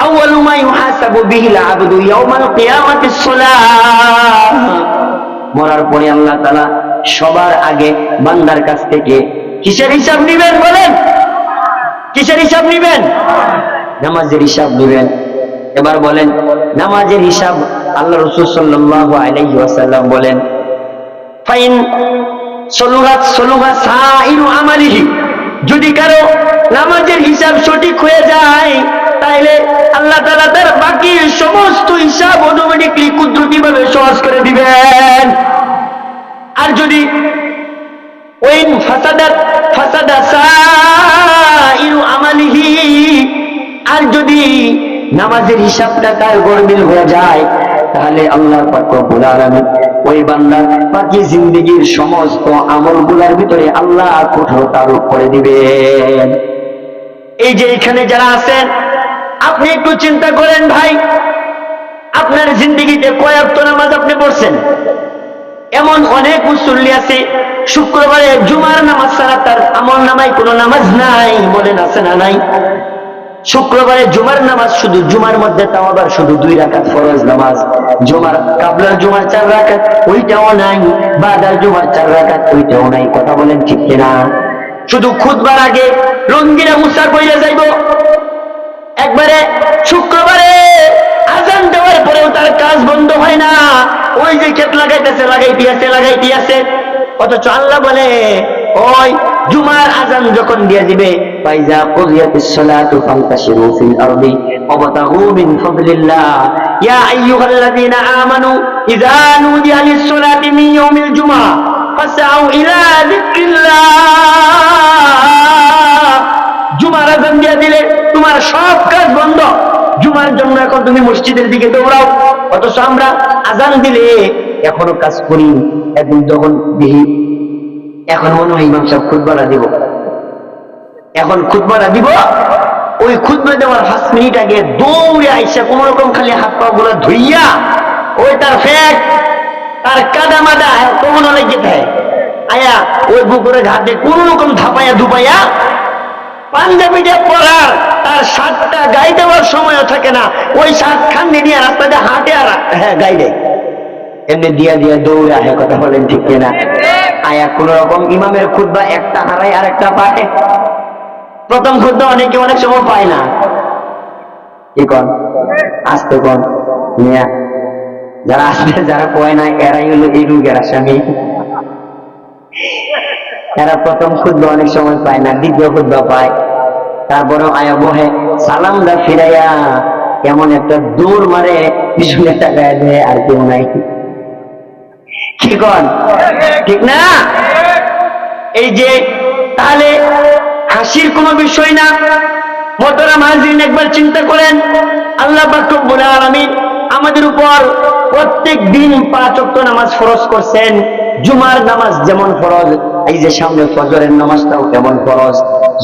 আউয়ালু মা ইউহাসাবু বিহিল আবদু ইয়াউমাল কিয়ামাতিস সালাহ। মরার পরে আল্লাহ তাআলা সবার আগে বান্দার কাছ থেকে কিসের হিসাব নেবেন? বলেন, কিসের হিসাব নেবেন? নামাজের হিসাব নেবেন। এবার বলেন নামাজের হিসাব আল্লাহ রাসূল সাল্লাল্লাহু আলাইহি ওয়াসাল্লাম বলেন ফাইন সলুহা সাইরু আমালিহি, যদি কারো নামাজের হিসাব সঠিক হয়ে যায় তাহলে আল্লাহ তাআলা তার বাকি সমস্ত হিসাব অটোমেটিকলি কুদরতিভাবে সহজ করে দিবেন। আর যদি ওইন ফাসাদা সাইরু আমালিহি, আর যদি নামাজের হিসাবটা তার গড়মিল হয়ে যায় তাহলে আল্লাহ পাক রব্বুল আলামিন ওই বান্দার বাকি জিন্দেগীর সমস্ত আমলগুলোর ভিতরে আল্লাহ কঠোরতা আরোপ করে দিবেন। এই যে এখানে যারা আছেন আপনি একটু চিন্তা করেন ভাই, আপনার জিন্দেগিতে কয় ওয়াক্ত নামাজ আপনি পড়ছেন? এমন অনেক মুসল্লি আছে শুক্রবারে জুমার নামাজ ছাড়া তার আমল নামায় কোনো নামাজ নাই। বলেন আছে না নাই? শুক্রবারে জুমার নামাজ শুধু জুমার মধ্যে, তাও আবার শুধু 2 রাকাত ফরজ নামাজ। জুমার কাবলার জুমার 4 রাকাত ওইটাও নাই, বাদার জুমার 4 রাকাত ওইটাও নাই। কথা বলেন ঠিক কিনা? শুধু খুতবার আগে রঙ্গিনা মুসা কইরা যাইব। একবারে শুক্রবারে আজান দেওয়ার পরেও তার কাজ বন্ধ হয় না, ওই যে ক্ষেত লাগাইতে আছে। অথচ আল্লাহ বলে ওই জুমার আজান যখন দিয়ে দিবে ফাইজা কুদিয়াতিস সালাতু ফান্তাশিরু ফিল আরদি ওয়াবতাগু মিন ফাদলিল্লাহ ইয়া আইয়ুহাল্লাযীনা আমানু ইযা নুদিয়া লিস-সালাতি মিন ইয়াউমিল জুমআ ফাসআউ ইলা যিকরিল্লাহ। জুমার আজান দিয়ে দিলে তোমার সব কাজ বন্ধ, জুমার জন্য এখন তুমি মসজিদের দিকে দৌড়াও। অথচ আমরা আজান দিলে এখনো কাজ করি। একদিন তখন দেখি এখন মনে হয় ইমাম সাহেব খুতবাটা দিব, এখন খুতবাটা দিব। ওই খুতবা দেওয়ার 5 মিনিট আগে দৌড়ে আইসা কোন রকম খালি হাত পা গুলো ধুইয়া ওই তার ফ্যাক তার কাদা মাদা কখন লেগে থাকে আয়া ওই বুকুরে ঘাটে কোন রকম ধাপাইয়া ধুপাইয়া পাঞ্জাবিটা পরার তার শার্টটা গায়ে দেওয়ার সময়ও থাকে না, ওই শার্ট খান নিয়ে রাস্তাতে হাঁটে আর গায়ে দেয় এমনি দিয়া দৌড়ে আহে। কথা বলেন ঠিক কিনা? আয়া কোন রকম ইমামের খুতবা একটা হারায় আর একটা পায়। প্রথম খুতবা অনেকে অনেক সময় পায় না। কি কন আসতে কন মিয়া, যারা আসবে যারা কয় না এরাই হলো এই রোগের আসামি। এরা প্রথম খুতবা অনেক সময় পায় না, দ্বিতীয় খুতবা পায়। তারপরে আয়া বহে সালামটা ফিরাইয়া এমন একটা দৌড় মারে পিছনে টাকায় দেয় আর কেউ নাই। কি কন ঠিক না? এই যে তাহলে হাসির কোনো বিষয় না। মোহতারাম হাজিরিন, একবার চিন্তা করেন আল্লাহ পাক রব্বুল আলামিন আমাদের উপর প্রত্যেক দিন 5 ওয়াক্ত নামাজ ফরজ করছেন। জুমার নামাজ যেমন ফরজ, এই যে সামনে ফজরের নামাজটাও তেমন ফরজ।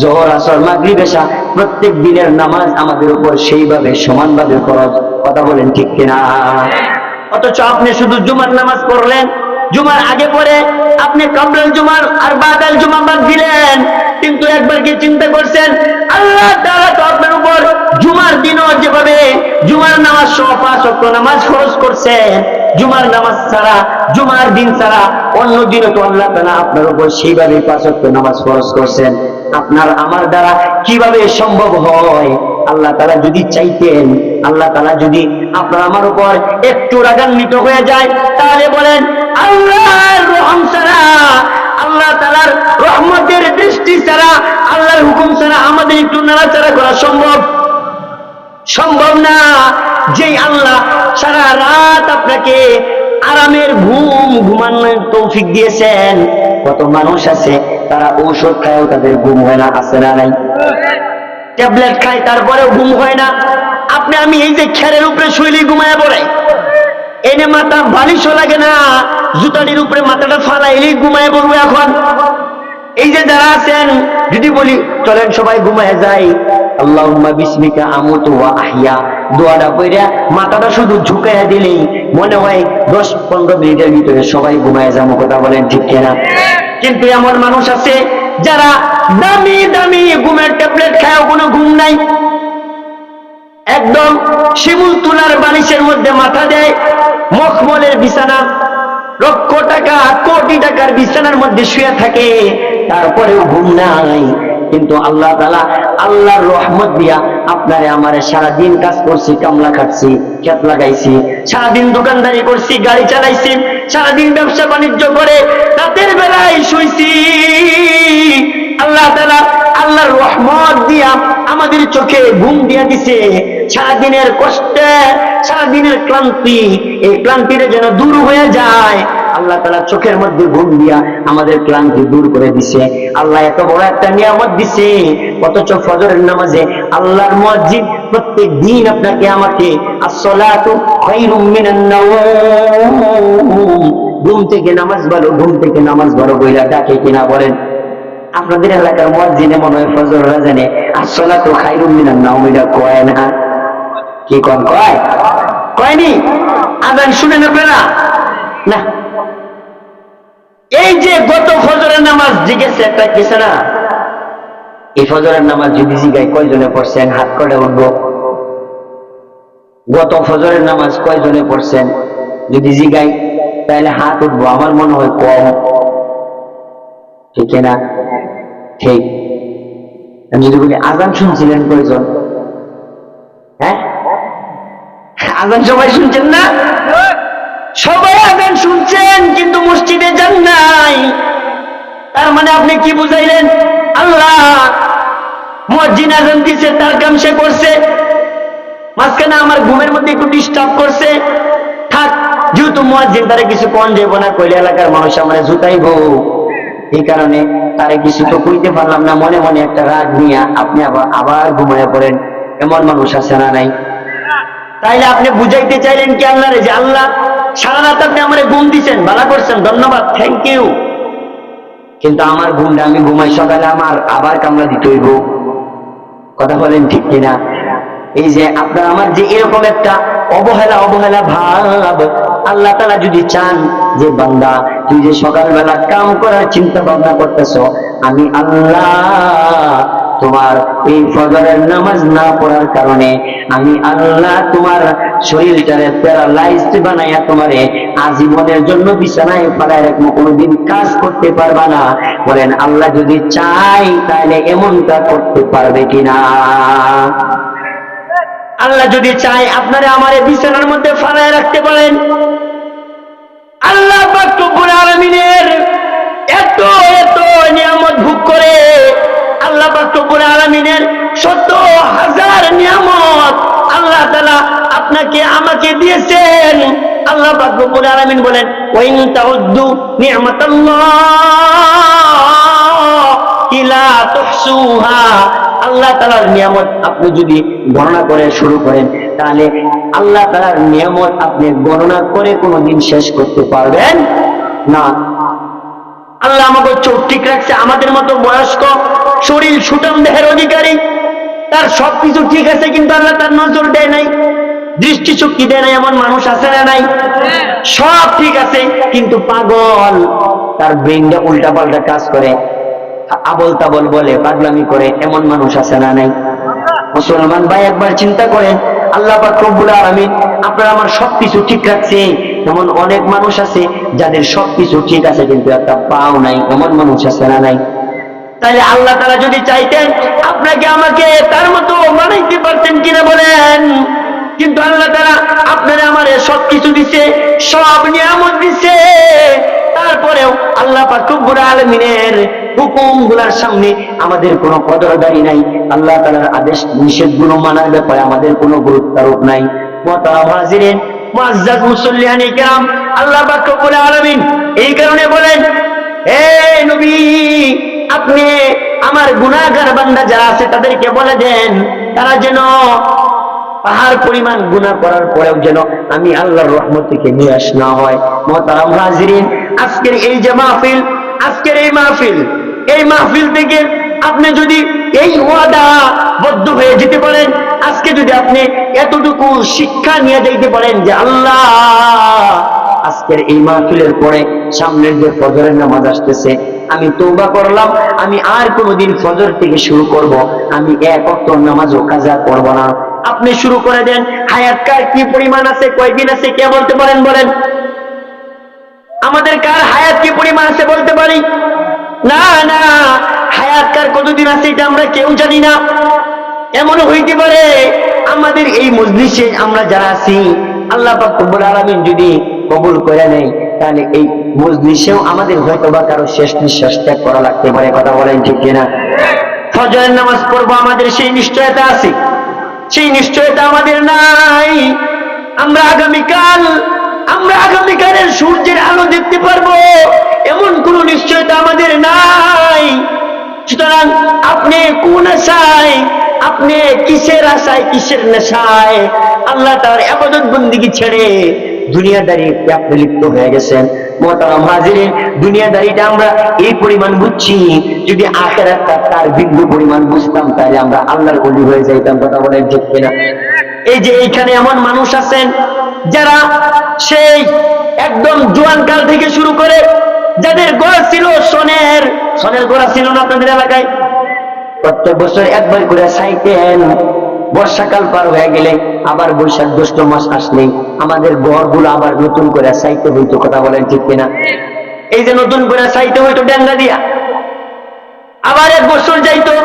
যোহর আসর মাগরিব এশা প্রত্যেক দিনের নামাজ আমাদের উপর সেইভাবে সমানভাবে ফরজ। কথা বলেন ঠিক কিনা? অথচ আপনি শুধু জুমার নামাজ পড়লেন, জুমার আগে পরে আপনি কাবলাল জুমার আর বাদাল জুমা বাদ দিলেন। কিন্তু একবার কি চিন্তা করছেন আল্লাহ তাআলা তো আপনার উপর জুমার দিনও যেভাবে জুমার নামাজ সহ 5 ওয়াক্ত নামাজ ফরজ করছেন, জুমার নামাজ ছাড়া জুমার দিন ছাড়া অন্য দিনও তো আল্লাহ তাআলা আপনার উপর সেইভাবে 5 ওয়াক্ত নামাজ ফরজ করছেন। আপনার আমার দ্বারা কিভাবে সম্ভব হয়? আল্লাহ তাআলা যদি চাইতেন, আল্লাহ তাআলা যদি আপনার আমার উপর একটু রাগান্বিত হয়ে যায় তাহলে বলেন আল্লাহর রহম ছাড়া, আল্লাহ তাআলার রহমতের দৃষ্টি ছাড়া, আল্লাহর হুকুম ছাড়া আমাদের একটু নাড়াচাড়া করা সম্ভব না। যেই আল্লাহ সারা রাত আপনাকে আরামের ঘুমানোর তৌফিক দিয়েছেন, কত মানুষ আছে তারা ঔষধ খায়ও তাদের ঘুম হয় না, আছে না নাই? ট্যাবলেট খায় তারপরেও ঘুম হয় না। আপনি আমি এই যে খেরের উপরে শুইলে ঘুমায় পড়ে, এনে মাথা বালিশও লাগে না, জুতাটির উপরে মাথাটা ফালাইলেই ঘুমায় পড়বো। এখন এই যে যারা আছেন, যদি বলি চলেন সবাই ঘুমায় যাই, আল্লাহুম্মা বিসমিকা আমুতু ওয়া আহইয়া দোয়াটা পড়ে মাথাটা শুধু ঝুঁকাইয়া দিলেই মনে হয় 10-15 মিনিটের ভিতরে সবাই ঘুমায় যাবো। কথা বলেন ঠিক কিনা? কিন্তু এমন মানুষ আছে যারা দামি দামি ঘুমের ট্যাবলেট খায়ও কোনো ঘুম নাই, একদম শিমুল তুলার বালিশের মধ্যে মাথা দেয়, মখমলের বিছানা, লক্ষ টাকা কোটি টাকার বিছানার মধ্যে শুয়ে থাকে, তারপরেও ঘুম নাই। কিন্তু আল্লাহ তাআলা আল্লাহর রহমত দিয়া আপনারে আমারে সারাদিন কাজ করছি, কামলা খাটছি, ক্ষেত লাগাইছি, সারাদিন দোকানদারি করছি, গাড়ি চালাইছি, সারাদিন ব্যবসা বাণিজ্য করে রাতের বেলায় শুইছি। আল্লাহ তাআলা আল্লাহর রহমত দিয়া আমাদের চোখে ঘুম দিয়া দিছে। সারাদিনের কষ্টে, সারাদিনের ক্লান্তি, এই ক্লান্তিটা যেন দূর হয়ে যায়, আল্লাহ তাআলা চোখের মধ্যে ঘুম দিয়া আমাদের ক্লান্তি দূর করে দিছে। আল্লাহ এত বড় একটা নিয়ামত দিছে, অথচ ফজরের নামাজে আল্লাহর মুয়াজ্জিন প্রত্যেক দিন আপনাকে আমাকে আসসালাতু খায়রুম মিনান নাওম, ঘুম থেকে নামাজ পড়ো, ঘুম থেকে নামাজ পড়ো বইলা ডাকে কিনা বলেন? আপনাদের এলাকার মুয়াজ্জিনে মনে হয় ফজর আজানে আসসালাতু খায়রুম মিনান নাওম এটা কয় না? কি কোন কয়? কয়নি? আজান শুনেন আপনারা? না। এই যে গত ফজরের নামাজ জিজ্ঞেস একটা গেছে না, এই ফজরের নামাজ যদি জিগাই কয়জনে পড়ছেন হাত করে উঠবো। গত ফজরের নামাজ কয়জনে পড়ছেন যদি জিগাই তাহলে হাত উঠবো। আমার মনে হয় কম, ঠিক না? ঠিক। আমি যদি বলি আজান শুনছিলেন কয়জন? হ্যাঁ, আজান সবাই শুনছেন না? সবাই আজান শুনছেন কিন্তু মসজিদে যান নাই। তার মানে আপনি কি বুঝাইলেন? আল্লাহ মুয়াজ্জিন আজান দিছে, তার কাম সে করছে, মাঝখানে আমার ঘুমের মধ্যে একটু ডিস্টার্ব করছে, থাক, যেহেতু মুয়াজ্জিন তারে কিছু কোন যাব না, কইলে এলাকার মানুষ আমার জুতাইবো, এই কারণে তারে কিছু তো কইতে পারলাম না, মনে মনে একটা রাগ নিয়ে আপনি আবার ঘুমায় পড়েন। এমন মানুষ আছে না নাই? তাইলে আপনি বুঝাইতে চাইলেন কি আল্লাহরে যে আল্লাহ সারা রাত আপনি আমার ঘুম দিচ্ছেন, ভালো করছেন, ধন্যবাদ, থ্যাংক ইউ, কিন্তু আমার ঘুমটা আমি ঘুমাই, সকালে আমার আবার কামলা দিতে হইব। কথা বলেন ঠিক কিনা? এই যে আপনার আমার যে এরকম একটা অবহেলা অবহেলা ভাব, আল্লাহ তাআলা যদি চান যে বান্দা তুই যে সকালবেলা কাম করার চিন্তা ভাবনা করতেছ, আমি আল্লাহ তোমার এই ফজরের নামাজ না পড়ার কারণে আমি আল্লাহ তোমার শরীরটারে প্যারালাইজড বানাইয়া তোমারে আজীবনের জন্য বিছানায় পাড়ায় রাখবো, কোনোদিন কাজ করতে পারবা না। বলেন আল্লাহ যদি চাই তাহলে এমনটা করতে পারবে কিনা? আল্লাহ যদি চায় আপনারে আমারে বিছানার মধ্যে ফালায় রাখতে পারেন। আল্লাহ পাক রব্বুল আলামিনের এত এত নিয়ামত ভোগ করে, আল্লাহ পাক রব্বুল আলামিনের শত হাজার নিয়ামত আল্লাহ তাআলা আপনাকে আমাকে দিয়েছেন। আল্লাহ পাক রব্বুল আলামিন বলেন ওয়া ইন তাউদ্দু নি'মাতাল্লাহি লা তুহসুহা, আল্লাহ তাআলার নিয়ামত আপনি যদি গণনা করে শুরু করেন তাহলে আল্লাহ তাআলার নিয়ামত আপনি গণনা করে কোনোদিন শেষ করতে পারবেন না। আল্লাহ আমাকে চোখ ঠিক রাখছে, আমাদের মতো বয়স্ক শরীর সুঠাম দেহের অধিকারী, তার সবকিছু ঠিক আছে কিন্তু আল্লাহ তার নজর দেয় নাই, দৃষ্টিশক্তি দেয় নাই, এমন মানুষ আছে না নাই? সব ঠিক আছে কিন্তু পাগল, তার ব্রেনটা উল্টা পাল্টা কাজ করে, আবল তাবল বলে, পাগলামি করে, এমন মানুষ আছে না নাই? মুসলমান ভাই একবার চিন্তা করেন, আল্লাহ পাক রব্বুল আলামিন আপনার আমার সবকিছু ঠিক রাখছে, এমন অনেক মানুষ আছে যাদের সবকিছু ঠিক আছে কিন্তু একটা পাও নাই, এমন মানুষ আছে না নাই? তাহলে আল্লাহ তাআলা যদি চাইতেন আপনাকে আমাকে তার মতো বানাইতে পারতেন কিনা বলেন? কিন্তু আল্লাহ তাআলা আপনার আমার সবকিছু দিছে, সব নিয়ামত দিছে, তারপরেও আল্লাহ পাক রব্বুল আলামিনের হুকুমগুলোর সামনে আমাদের কোনো কদরদারি নাই, আল্লাহ তাআলার আদেশ নিষেধগুলো মানার ব্যাপারে আমাদের কোনো গুরুত্বারোপ নাই। মুহতারাম হাজিরিন, মুআজ্জাজ মুসল্লিয়ানে কেরাম, আল্লাহ পাক রব্বুল আলামিন এই কারণে বলেন হে নবী, আপনি আমার গুনাহগার বান্দা যারা আছে তাদেরকে বলে দেন তারা যেন পাহাড় পরিমাণ গুনাহ করার পরেও যেন আমি আল্লাহর রহমত থেকে নিরাশ না হয়। মুহতারাম হাজিরিন, আজকের এই যে মাহফিল, আজকের এই মাহফিল থেকে আপনি যদি এই ওয়াদা বদ্ধ হয়ে যেতে পারেন, আজকে যদি আপনি এতটুকু শিক্ষা নিয়ে যাইতে পারেন যে আল্লাহ, আজকের এই মাহফিলের পরে সামনের যে ফজরের নামাজ আসতেছে, আমি তওবা করলাম, আমি আর কোনোদিন ফজর থেকে শুরু করব, আমি এক ওয়াক্ত নামাজও কাজা করব না। আপনি শুরু করে দেন। হায়াত কার কি পরিমাণ আছে, কয়দিন আছে, কে বলতে পারেন? বলেন, আমাদের কার হায়াত কি পরিমাণ আছে বলতে পারি? না না, হায়াত কার কতদিন আছে এটা আমরা কেউ জানি না। এমন হইতে পারে আমাদের এই মজলিসে আমরা যারা আছি, আল্লাহ পাক রব্বুল আলামিন যদি কবুল করে নেয়, তাহলে এই মজলিসেও আমাদের হয়তো বা কারো শেষ নিঃশ্বাস ত্যাগ করা লাগতে পারে। কথা বলেন ঠিক কিনা? ফজরের নামাজ পড়বো, আমাদের সেই নিশ্চয়তা আছে? সেই নিশ্চয়তা আমাদের নাই। আমরা আগামীকালের সূর্যের আলো দেখতে পারবো, এমন কোন নিশ্চয়তা আমাদের নাই। সুতরাং আপনি কোন আশায়, আপনি কিসের আশায়, কিসের নেশায় আল্লাহ তার ইবাদত বন্দেগী ছেড়ে দুনিয়াদারিতে আপনি লিপ্ত হয়ে গেছেন? মুহতারাম হাজিরিন, দুনিয়াদারিটা আমরা এই পরিমাণ বুঝছি, যদি আখিরাতটা তার বিন্দু পরিমাণ বুঝতাম তাহলে আমরা আল্লাহর ওলি হয়ে যাইতাম। কথা বলেন ঠিক কিনা? এই যে এইখানে এমন মানুষ আছেন যারা সেই একদম জোয়ান কাল থেকে শুরু করে, যাদের ঘর ছিল সোনের ঘোড়া ছিল না আপনাদের এলাকায়? প্রত্যেক বছর একবার করে চাইতেন, বর্ষাকাল পার হয়ে গেলে আবার বৈশাখ জ্যৈষ্ঠ মাস আসলেই আমাদের ঘরগুলো আবার নতুন করে চাইতে হইতো। কথা বলেন ঠিক কিনা? এই যে নতুন করে চাইতে হইতো ডেঙ্গা দিয়া, আবার এক বছর যাইতো,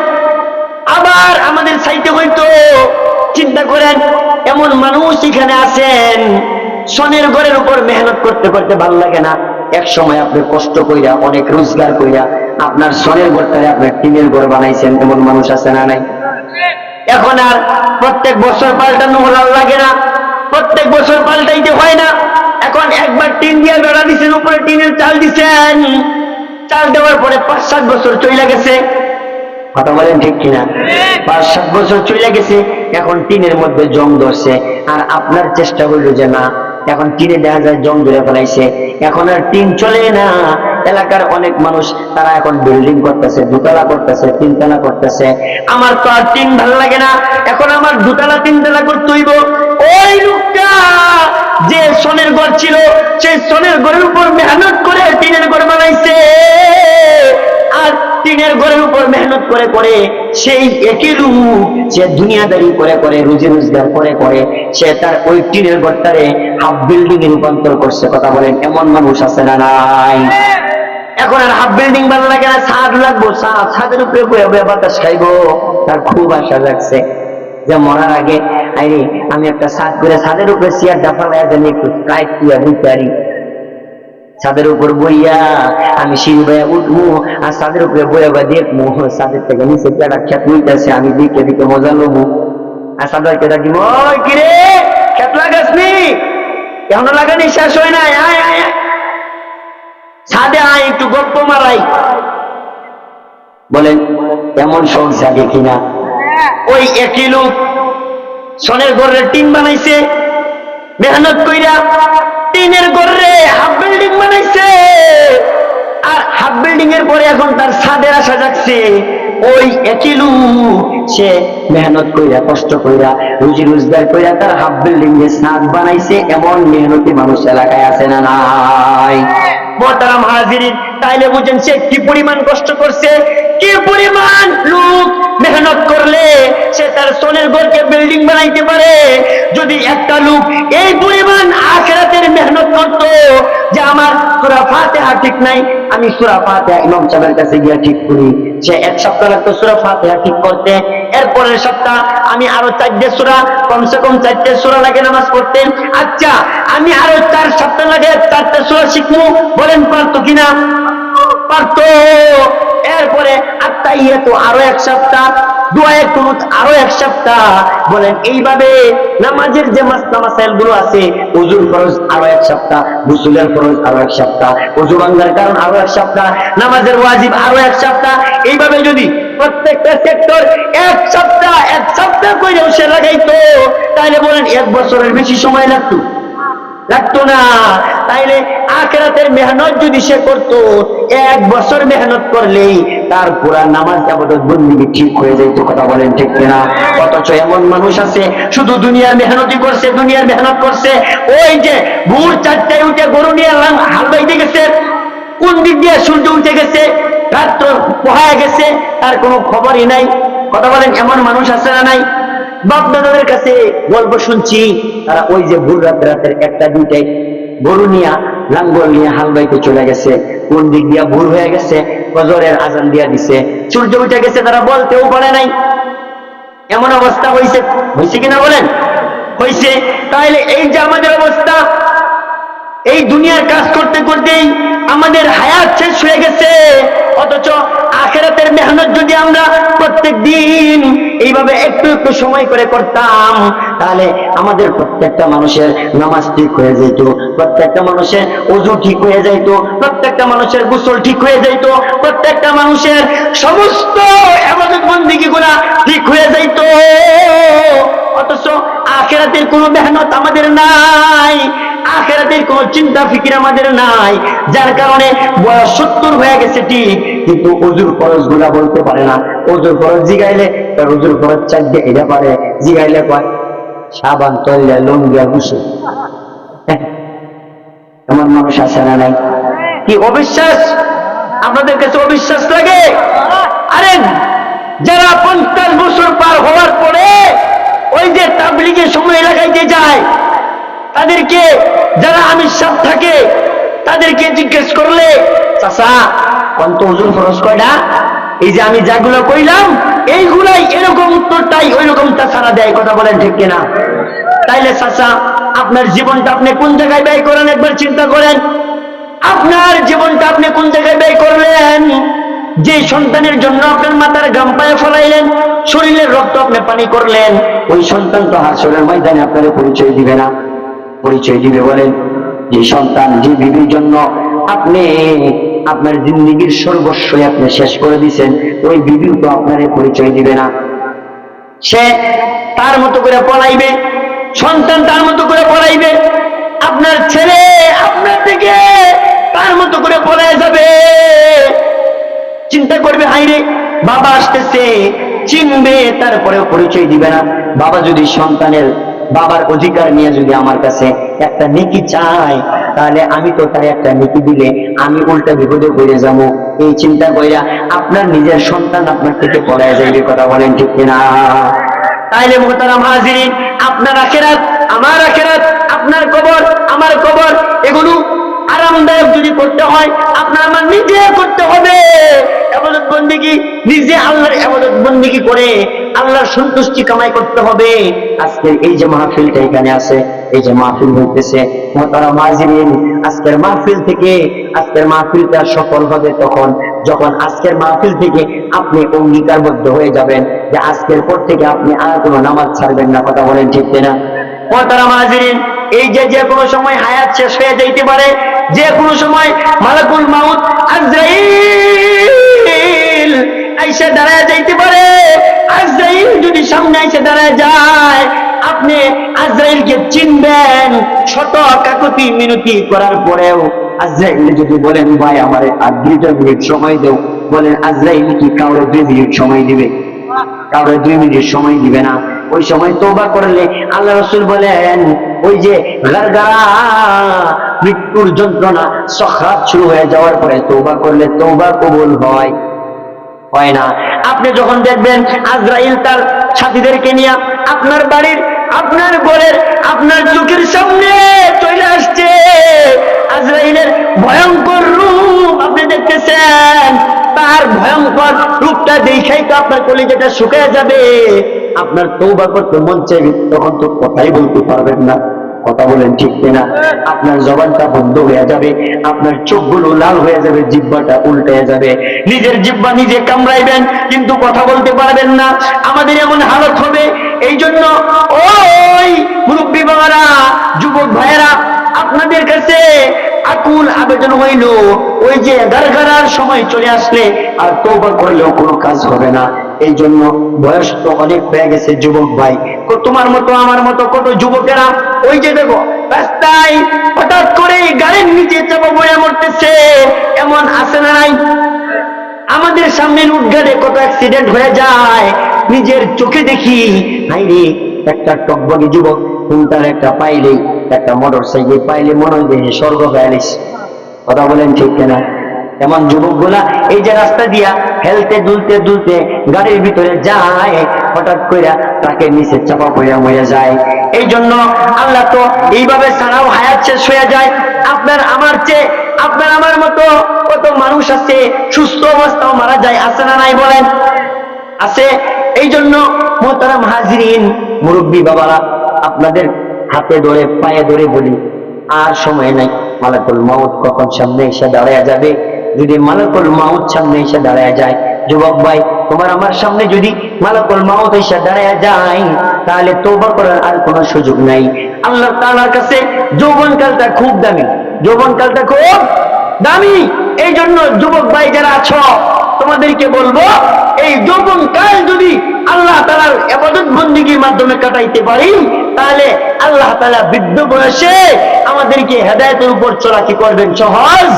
আবার আমাদের চাইতে হইতো। চিন্তা করেন, এমন মানুষ এখানে আছেন, সোনের ঘরের উপর মেহনত করতে করতে ভালো লাগে না। এক সময় আপনি কষ্ট কইরা, অনেক রোজগার কইরা আপনার সোনের ঘরটারে আপনার টিনের ঘর বানাইছেন, এমন মানুষ আছে না নাই? এখন আর প্রত্যেক বছর পাল্টানো লাগে না, প্রত্যেক বছর পাল্টাইতে হয় না। এখন একবার টিন দিয়ে বেড়া দিচ্ছেন, উপরে টিনের চাল দিচ্ছেন, চাল দেওয়ার পরে 5-7 বছর চলে গেছে। কথা বলেন ঠিক কিনা? 5-7 বছর চলে গেছে, এখন টিনের মধ্যে জং ধরছে, আর আপনার চেষ্টা করলো যে না, এখন টিনে দেখা যায় জং ধরে ফেলাইছে, এখন আর টিন চলে না। এলাকার অনেক মানুষ তারা এখন বিল্ডিং করতেছে, 2তলা করতেছে, 3তলা করতেছে। আমার তো আর টিন ভালো লাগে না, এখন আমার 2তলা 3তলা করতে হইব। ওই লোকটা যে সোনের ঘর ছিল, সেই সোনের ঘরের উপর মেহনত করে টিনের ঘর বানাইছে, আর টিনের ঘরের উপর মেহনত করে করে সেই একই লোক যে দুনিয়াদারি করে করে, রুজি রোজগার করে করে, সে তার ওই টিনের ঘরটারে হাফ বিল্ডিং এ রূপান্তর করছে। কথা বলেন, এমন মানুষ আছে না নাই? এখন আর হাফ বিল্ডিং ভালো লাগে না, ছাদ লাগবো, ছাদের উপরে বয়ে বাতাস খাইবো। তার খুব আশা লাগছে যে মরার আগে আমি একটা ছাদ করে ছাদের উপরে চেয়ার ডাফা জানি একটু কাইট দিয়া বুঝতে পারি, ছাদের উপর বইয়া আমি সিঁড়ি বইয়া উঠবো, আর ছাদের উপরে বইয়া দেখবো ছাদের থেকে নিচে পেড়া খেত নিতেছে, আমি দিকে দিকে মজা লবো। আর সাদারকে ডাকি, ওই কিরে খেত লাগাসনি, এখনো লাগানি শেষ হয় না, ছাদে আয় একটু গপ্প মারাই। বলেন এমন শখ জাগে কিনা? ওই একই লোক সোনের ঘরের টিন বানাইছে, মেহনত কইরা টিনের ঘরে হাফ বিল্ডিং বানাইছে, আর হাফ বিল্ডিং এর পরে এখন তার ছাদের আশা জাগছে। ওই একই লোক সে মেহনত কইরা, কষ্ট কইরা, রুজি রোজগার কইরা তার হাফ বিল্ডিং এর ছাদ বানাইছে। এমন মেহনতি মানুষ এলাকায় আছে না নাই? মুহতারাম হাজিরিন, তাইলে বুঝেন সে কি পরিমাণ কষ্ট করছে, কি পরিমাণ লোক মেহনত করলে সে তার সোনের ঘরকে বিল্ডিং বানাইতে পারে। যদি একটা লোক এই পরিমাণ আখিরাতের মেহনত করতো যে আমার সূরা ফাতিহা ঠিক নাই, আমি সূরা ফাতিহা ইমাম সাহেবের কাছে গিয়ে ঠিক করি, সে 1 সপ্তাহ লাগতো সূরা ফাতিহা ঠিক করতে, এরপরের সপ্তাহ আমি আরো 4টে সূরা, কমসে কম 4টে সূরা লাগে নামাজ পড়তে। আচ্ছা, আমি আরো 4 সপ্তাহ লাগে 4টে সূরা শিখবো, বলেন পারতো কিনা? পারতো। এরপরে আত্তাহিয়াতু আরো 1 সপ্তাহ, দোয়া কুনুত আরো 1 সপ্তাহ। বলেন এইভাবে নামাজের যে মাসলা মাসাইল গুলো আছে, ওযুর ফরজ আরো 1 সপ্তাহ, গোসলের ফরজ আরো 1 সপ্তাহ, ওযু ভাঙার কারণ আরো 1 সপ্তাহ, নামাজের ওয়াজিব আরো 1 সপ্তাহ। এইভাবে যদি প্রত্যেকটা সেক্টর 1 সপ্তাহ 1 সপ্তাহ কইরাও সে লাগাইতো, তাহলে বলেন 1 বছরের বেশি সময় লাগতো? লাগতো না। তাইলে আখিরাতের মেহনত যদি সে করতো, 1 বছর মেহনত করলেই তার পুরা নামাজ ইবাদত বন্দেগী ঠিক হয়ে যেত। কথা বলেন ঠিক কিনা? অথচ এমন মানুষ আছে শুধু দুনিয়ার মেহনতই করছে, দুনিয়ার মেহনত করছে। ওই যে ভোর 4টায় উঠে গরু নিয়ে হাল বাইতে গেছে, কোন দিক দিয়ে সূর্য উঠে গেছে, রাত্র পোহায় গেছে, তার কোনো খবরই নাই। কথা বলেন, এমন মানুষ আছে না নাই? বাপ দাদাদের কাছে গল্প শুনছি, তারা ওই যে ভোর রাতের 1টা 2টায় গরু নিয়ে লাঙ্গল নিয়ে হাল বাইতে চলে গেছে, কোন দিক দিয়া ভোর হয়ে গেছে, ফজরের আজান দিয়া দিছে, সূর্য উঠে গেছে, তারা বলতেও পারে নাই। এমন অবস্থা হয়েছে, হয়েছে কিনা বলেন? হয়েছে। তাহলে এই যে আমাদের অবস্থা, এই দুনিয়ার কাজ করতে করতেই আমাদের হায়াত শেষ হয়ে গেছে। অথচ আখিরাতের মেহনত যদি আমরা প্রত্যেক দিন এইভাবে একটু একটু সময় করে করতাম, তাহলে আমাদের প্রত্যেকটা মানুষের নামাজ ঠিক হয়ে যেত, প্রত্যেকটা মানুষের ওযু ঠিক হয়ে যেত, প্রত্যেকটা মানুষের গোসল ঠিক হয়ে যেত, প্রত্যেকটা মানুষের সমস্ত ইবাদত বন্দেগীগুলো ঠিক হয়ে যেত। অথচ আখিরাতের কোনো মেহনত আমাদের নাই, আখিরাতের কোনো চিন্তা ফিকির আমাদের নাই, যার কারণে বয়স 70 হয়ে গেছে ঠিক, কিন্তু ওযুর ফরজ গুলা বলতে পারে না। ওযুর ফরজ জিগাইলে তার ওযুর ফরজ 4 এটা পারে, জিগাইলে কয় সাবান তৈলা লঙ্গিয়া গুছে। এমন মানুষ আছে না নাই? কি অবিশ্বাস? আপনাদের কাছে অবিশ্বাস লাগে? আরে যারা 50 বছর পার হওয়ার পরে ওই যে তাবলীগের সময় লাগাইতে যায়, তাদেরকে যারা আমির সাহেব থাকে তাদেরকে জিজ্ঞেস করলে, চাচা কোন তো ওযুর ফরজ কয়টা? এই যে আমি যাগুলো কইলাম এইগুলাই এরকম উত্তরটাই ওই রকম তাছাড়া দেয়। কথা বলেন ঠিক কিনা? তাইলে চাচা আপনার জীবনটা আপনি কোন জায়গায় ব্যয় করেন একবার চিন্তা করেন। আপনার জীবনটা আপনি কোন জায়গায় ব্যয় করলেন? যে সন্তানের জন্য আপনার মাথার ঘাম পায়ে ফলাইলেন, শরীরের রক্ত আপনি পানি করলেন, ওই সন্তান তো হাসরের ময়দানে আপনার পরিচয় দিবে না। পরিচয় দিবে বলেন? যে সন্তান, যে বিবির জন্য আপনি আপনার জিন্দেগীর সর্বস্বই আপনি শেষ করে দিয়েছেন, ওই বিবিও তো আপনার পরিচয় দিবে না। সে তার মতো করে পলাইবে, সন্তান তার মতো করে পলাইবে, আপনার ছেলে আপনার থেকে তার মতো করে পলায় যাবে। চিন্তা করবে, হাইরে বাবা আসতেছে, চিনবে, তারপরেও পরিচয় দিবে না। বাবা যদি সন্তানের বাবার অধিকার নিয়ে যদি আমার কাছে একটা নেকি চায়, তাহলে আমি তো তার একটা নেকি দিলে আমি উল্টা বিপদে পড়ে যাবো। এই চিন্তা কইরা আপনার নিজের সন্তান আপনার থেকে পলায় যাইবে। কথা বলেন ঠিক কিনা? তাইলে মুহতারাম হাজিরিন, আপনার আখিরাত আমার আখিরাত, আপনার কবর আমার কবর, এগুলো আরামদায়ক যদি করতে হয় আপনার আমার নিজে করতে হবে। ইবাদত বন্দেগী নিজে আল্লাহর ইবাদত বন্দেগী করে আল্লাহর সন্তুষ্টি কামাই করতে হবে। আজকের এই যে মাহফিলটা এখানে আছে, এই যে মাহফিল হইতেছে, মুহতারাম হাজিরিন, আজকের মাহফিল থেকে, আজকের মাহফিলটা সফল হবে তখন যখন আজকের মাহফিল থেকে আপনি অঙ্গীকারবদ্ধ হয়ে যাবেন যে আজকের পর থেকে আপনি আর কোনো নামাজ ছাড়বেন না। কথা বলেন ঠিক কিনা? মুহতারাম হাজিরিন, এই যে কোনো সময় হায়াত শেষ হয়ে যাইতে পারে, যে কোনো সময় মালাকুল মাউত আজরাইল আইসা দাঁড়ায় যাইতে পারে। আজরাইল যদি সামনে আইসা দাঁড়ায় যায়, আপনি আজরাইলকে চিনবেন। শত কাকুতি মিনতি করার পরেও আজরাইল যদি বলেন ভাই আমার আর 2 মিনিট সময় দেও, বলেন আজরাইল কি কাউরে 2 মিনিট সময় দিবে? কাউরে 2 মিনিট সময় দিবে না। ওই সময় তওবা করলে আল্লাহ রাসূল বলেন, ওই যে গারগারা মৃত্যুর যন্ত্রণা সখরাত শুরু হয়ে যাওয়ার পরে তওবা করলে তওবা কবুল হয় না। আপনি যখন দেখবেন আজরাইল তার সাথীদেরকে নিয়ে আপনার বাড়ির, আপনার ঘরের, আপনার চোখের সামনে চলে আসছে, আজরাইলের ভয়ঙ্কর রূপ আপনি দেখতেছেন, তার ভয়ঙ্কর রূপটা দেখাই তো আপনার কলিজাটা শুকিয়ে যাবে। আপনার তওবা করতে মন চাইবে, তখন তো কথাই বলতে পারবেন না। কথা বলেন ঠিক কিনা? আপনার জবানটা বন্ধ হয়ে যাবে, আপনার চোখগুলো লাল হয়ে যাবে, জিহ্বাটা উল্টে যাবে, নিজের জিহ্বা নিজে কামড়াইবেন কিন্তু কথা বলতে পারবেন না। আমাদের এমন হালত হবে। এই জন্য ওই মুরব্বী বাবারা, যুবক ভাইয়েরা, আপনাদের কাছে আকুল আবেদন হইল, ওই যে গারগারার সময় চলে আসলে আর তওবা করলেও কোনো কাজ হবে না। এই জন্য বয়স তো অনেক হয়ে গেছে যুবক ভাই, তোমার মতো আমার মতো কত যুবকেরা ওই যে দেখো রাস্তায় হঠাৎ করে গাড়ির নিচে চাপা পড়ে মরতেছে, এমন আছে না নাই? আমাদের সামনে রুটঘাটে কত অ্যাক্সিডেন্ট হয়ে যায়, নিজের চোখে দেখি। হাইরে, একটা টকবগে যুবক তার একটা পাইলেই, একটা মোটর সাইকেল পাইলে মনে হয় যে স্বর্গ গাইলিস। কথা বলেন ঠিক কিনা? এমন যুবক গুলা এই যে রাস্তা দিয়া হেলতে দুলতে দুলতে গাড়ির ভিতরে যায়, হঠাৎ করে ট্রাকের নিচে চাপা পড়ে মরে যায়। এই জন্য আল্লাহ তো এইভাবে ছাড়াও হায়াত শেষ হয়ে যায়। আপনার আমার মতো কত মানুষ আছে সুস্থ অবস্থাও মারা যায়, আছে না নাই বলেন? আছে। এই জন্য মোহতারাম হাজিরিন, মুরব্বী বাবারা, আপনাদের হাতে ধরে পায়ে ধরে বলি, আর সময় নাই। মালাকুল মাউত কখন সামনে এসে দাঁড়ায় যাবে। যদি মালাকুল মাউত সামনে এসে দাঁড়ায় যায়, যুবক ভাই, তোমার আমার সামনে যদি মালাকুল মাউত এসে দাঁড়ায় যায়, তাহলে তওবা করার আর কোনো সুযোগ নাই। আল্লাহ তাআলার কাছে যৌবনকালটা খুব দামি, যৌবনকালটা খুব দামি। এই জন্য যুবক ভাই যারা আছো, তোমাদেরকে বলবো, এই যৌবনকাল যদি আল্লাহ তাআলার ইবাদত বন্দেগীর মাধ্যমে কাটাইতে পারি, তাহলে আল্লাহ তাআলা বৃদ্ধ বয়সে আমাদেরকে হেদায়েতের উপর চলা কি করবেন? সহজ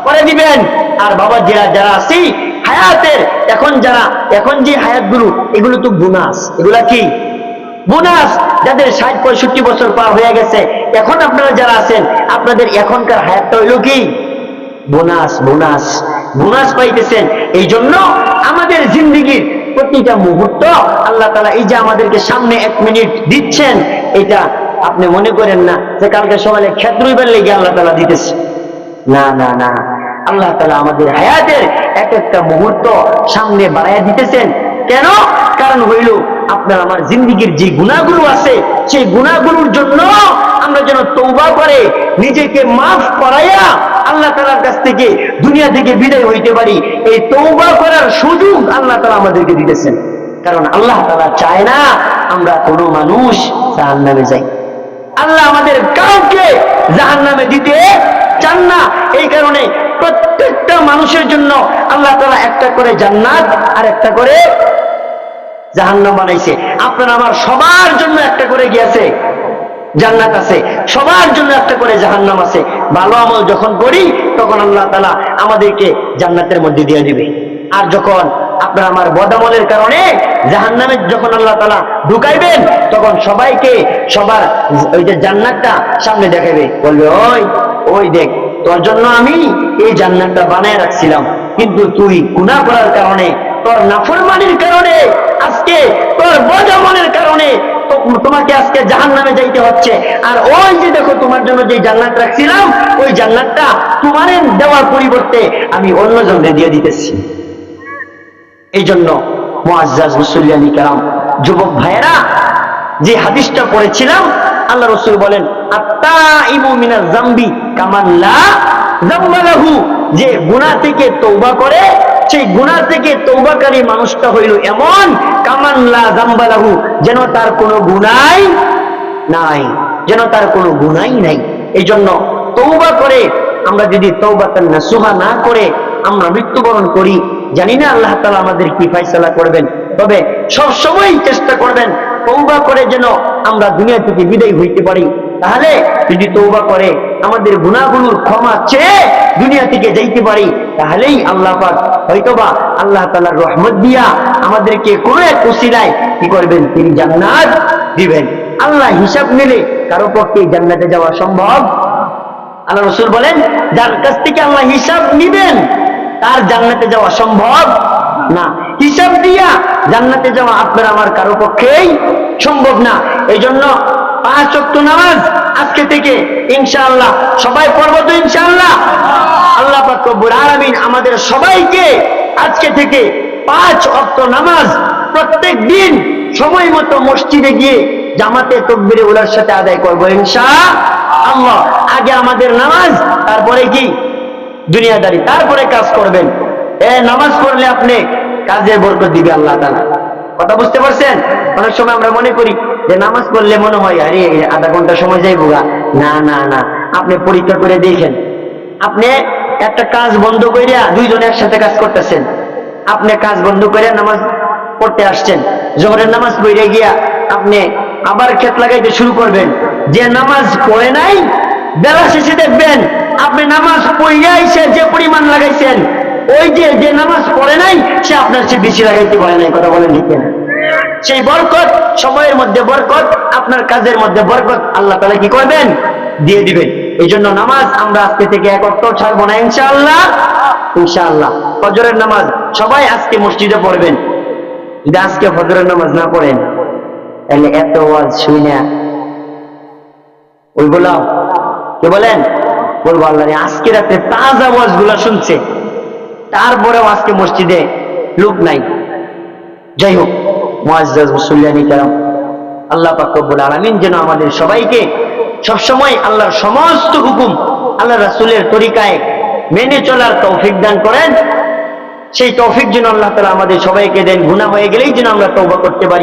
করে দিবেন। আর বাবা যারা আছি হায়াতের, এখন যে হায়াতগুলো, এগুলো তো বোনাস। এগুলা কি বোনাস? যাদের 60-65 বছর পার হয়ে গেছে, এখন আপনারা যারা আছেন, আপনাদের এখনকার হায়াতটা হইল কি? বোনাস। বোনাস বোনাস পাইতেছেন। এই জন্য আমাদের জিন্দেগির প্রতিটা মুহূর্ত আল্লাহ তাআলা এই যে আমাদেরকে সামনে 1 মিনিট দিচ্ছেন, এটা আপনি মনে করেন না যে কালকে সকালে ক্ষেত রুইবার লেগে আল্লাহ তাআলা দিতেছে। না না না, আল্লাহ তাআলা আমাদের হায়াতের একটা মুহূর্ত সামনে বাড়াইয়া দিতেছেন। কেন? কারণ হইল আপনার আমার জিন্দেগির যে গুনাহগুলো আছে, সেই গুনাহগুলোর জন্য আমরা যেন তওবা করে নিজেকে মাফ করাইয়া আল্লাহ তাআলার কাছ থেকে, দুনিয়া থেকে বিদায় হইতে পারি। এই তওবা করার সুযোগ আল্লাহ তাআলা আমাদেরকে দিতেছেন। কারণ আল্লাহ তাআলা চায় না আমরা কোনো মানুষ জাহান্নামে যাই। আল্লাহ আমাদের কাউকে জাহান্নামে দিতে চান না। এই কারণে প্রত্যেকটা মানুষের জন্য আল্লাহ তাআলা একটা করে জান্নাত আর একটা করে জাহান্নাম বানাইছে। আপনার আমার সবার জন্য একটা করে গিয়েছে জান্নাত আছে, সবার জন্য একটা করে জাহান্নাম আছে। ভালো আমল যখন করি, তখন আল্লাহ তাআলা আমাদেরকে জান্নাতের মধ্যে দিয়ে দিবে। আর যখন আপনার আমার বদামলের কারণে জাহান্নামে যখন আল্লাহ তাআলা ঢুকাইবেন, তখন সবাইকে সবার ওই যে জান্নাতটা সামনে দেখাবে, বলবে, ওই দেখ, তোর জন্য আমি এই জান্নাতটা বানায় রাখছিলাম, কিন্তু তুই গুনাহ করার কারণে, তোর নাফরমানির কারণে, আজকে তোর বদামলের কারণে তোমাকে আজকে জাহান্নামে যাইতে হচ্ছে। আর ওই যে দেখো, তোমার জন্য যে জান্নাত রাখছিলাম, ওই জান্নাতটা তোমারে দেওয়ার পরিবর্তে আমি অন্যজনকে দিয়ে দিতেছি। এই জন্য মুআজ্জাজ মুসল্লিয়ানি কেরাম, যুবক ভাইয়েরা, যে হাদিসটা পড়েছিলাম, আল্লাহ রাসূল বলেন, আত্তাইবু মিনাজ যামবি কামান লা যামবা লাহু, যে গুনাহ থেকে তওবা করে, সেই গুনাহ থেকে তওবাকারী মানুষটা হইল এমন, কামান লা যামবা লাহু, যেন তার কোনো গুনাহ নাই, যেন তার কোনো গুনাহই নাই। এই জন্য তওবা করে আমরা যদি তওবাতান নাসুহা না করে আমরা মৃত্যুবরণ করি, জানি না আল্লাহ তাআলা আমাদের কি ফয়সালা করবেন। তবে সবসময় চেষ্টা করবেন তওবা করে যেন আমরা দুনিয়া থেকে বিদায় হইতে পারি। তাহলে যদি তওবা করে আমাদের গুনাহগুলোর ক্ষমা চেয়ে দুনিয়া থেকে যাইতে পারি, তাহলেই আল্লাহ পাক হয়তোবা আল্লাহ তাআলার রহমত দিয়া আমাদেরকে কোনো এক ওসিলায় কি করবেন? তিনি জান্নাত দিবেন। আল্লাহ হিসাব নিলে কারো পক্ষে জান্নাতে যাওয়া সম্ভব? আল্লাহ রাসূল বলেন, যার কাছ থেকে আল্লাহ হিসাব নিবেন তার জান্নাতে যাওয়া সম্ভব না। হিসাব দিয়া জান্নাতে যাওয়া আপনার আমার কারো পক্ষেই সম্ভব না। এই জন্য 5 ওয়াক্ত নামাজ আজকে থেকে ইনশাআল্লাহ সবাই পড়ব তো ইনশাআল্লাহ। আল্লাহ পাক রব্বুল আলামিন আমাদের সবাইকে আজকে থেকে 5 ওয়াক্ত নামাজ প্রত্যেক দিন সময় মতো মসজিদে গিয়ে জামাতে তাকবীরে উলার সাথে আদায় করবো ইনশাআল্লাহ। আগে আমাদের নামাজ, তারপরে কি দুনিয়াদারি, তারপরে কাজ করবেন। নামাজ পড়লে আপনি কাজের বরকত দিবে আল্লাহ তাআলা। কথা বুঝতে পারছেন? অনেক সময় আমরা মনে করি যে নামাজ পড়লে মনে হয় আরে আধা ঘন্টা সময় যাইবো গা। না না না, আপনি পরীক্ষা করে দেখেন। আপনি একটা কাজ বন্ধ করিয়া দুইজনে একসাথে কাজ করতেছেন। আপনি কাজ বন্ধ করিয়া নামাজ পড়তে আসছেন, জোহরের নামাজ পড়ে গিয়া আপনি আবার ক্ষেত লাগাইতে শুরু করবেন। যে নামাজ পড়ে নাই, বেলা শেষে দেখবেন আপনি নামাজ পড়িয়া এসে যে পরিমাণ লাগাইছেন, ওই যে নামাজ পড়ে নাই সে আপনার চেয়ে বেশি লাগাইতে পারে নাই। কথা বলেন ঠিক না? সেই বরকত, সময়ের মধ্যে বরকত, আপনার কাজের মধ্যে বরকত আল্লাহ তাআলা কি করবেন? দিয়ে দিবেন। এই জন্য নামাজ আমরা আজকে থেকে এক ওয়াক্ত ছাড়বো না ইনশাআল্লাহ। ইনশাআল্লাহ ফজরের নামাজ সবাই আজকে মসজিদে পড়বেন। যদি আজকে ফজরের নামাজ না পড়েন তাহলে এত ওয়াজ শুনে ওইগুলা কি বলেন বলবো আল্লাহ আজকে রাতে তাজা ওয়াজ গুলা শুনছে, তারপরেও আজকে মসজিদে লোক নাই। যাই হোক, মুআজ্জাজ মুসল্লিয়ানি কেরাম, আল্লাহ পাক রব্বুল আলামিন যেন আমাদের সবাইকে সবসময় আল্লাহর সমস্ত হুকুম আল্লাহ রাসূলের তরিকায় মেনে চলার তৌফিক দান করেন। সেই তৌফিক যেন আল্লাহ তাআলা আমাদের সবাইকে দেন। গুনাহ হয়ে গেলেই যেন আমরা তওবা করতে পারি।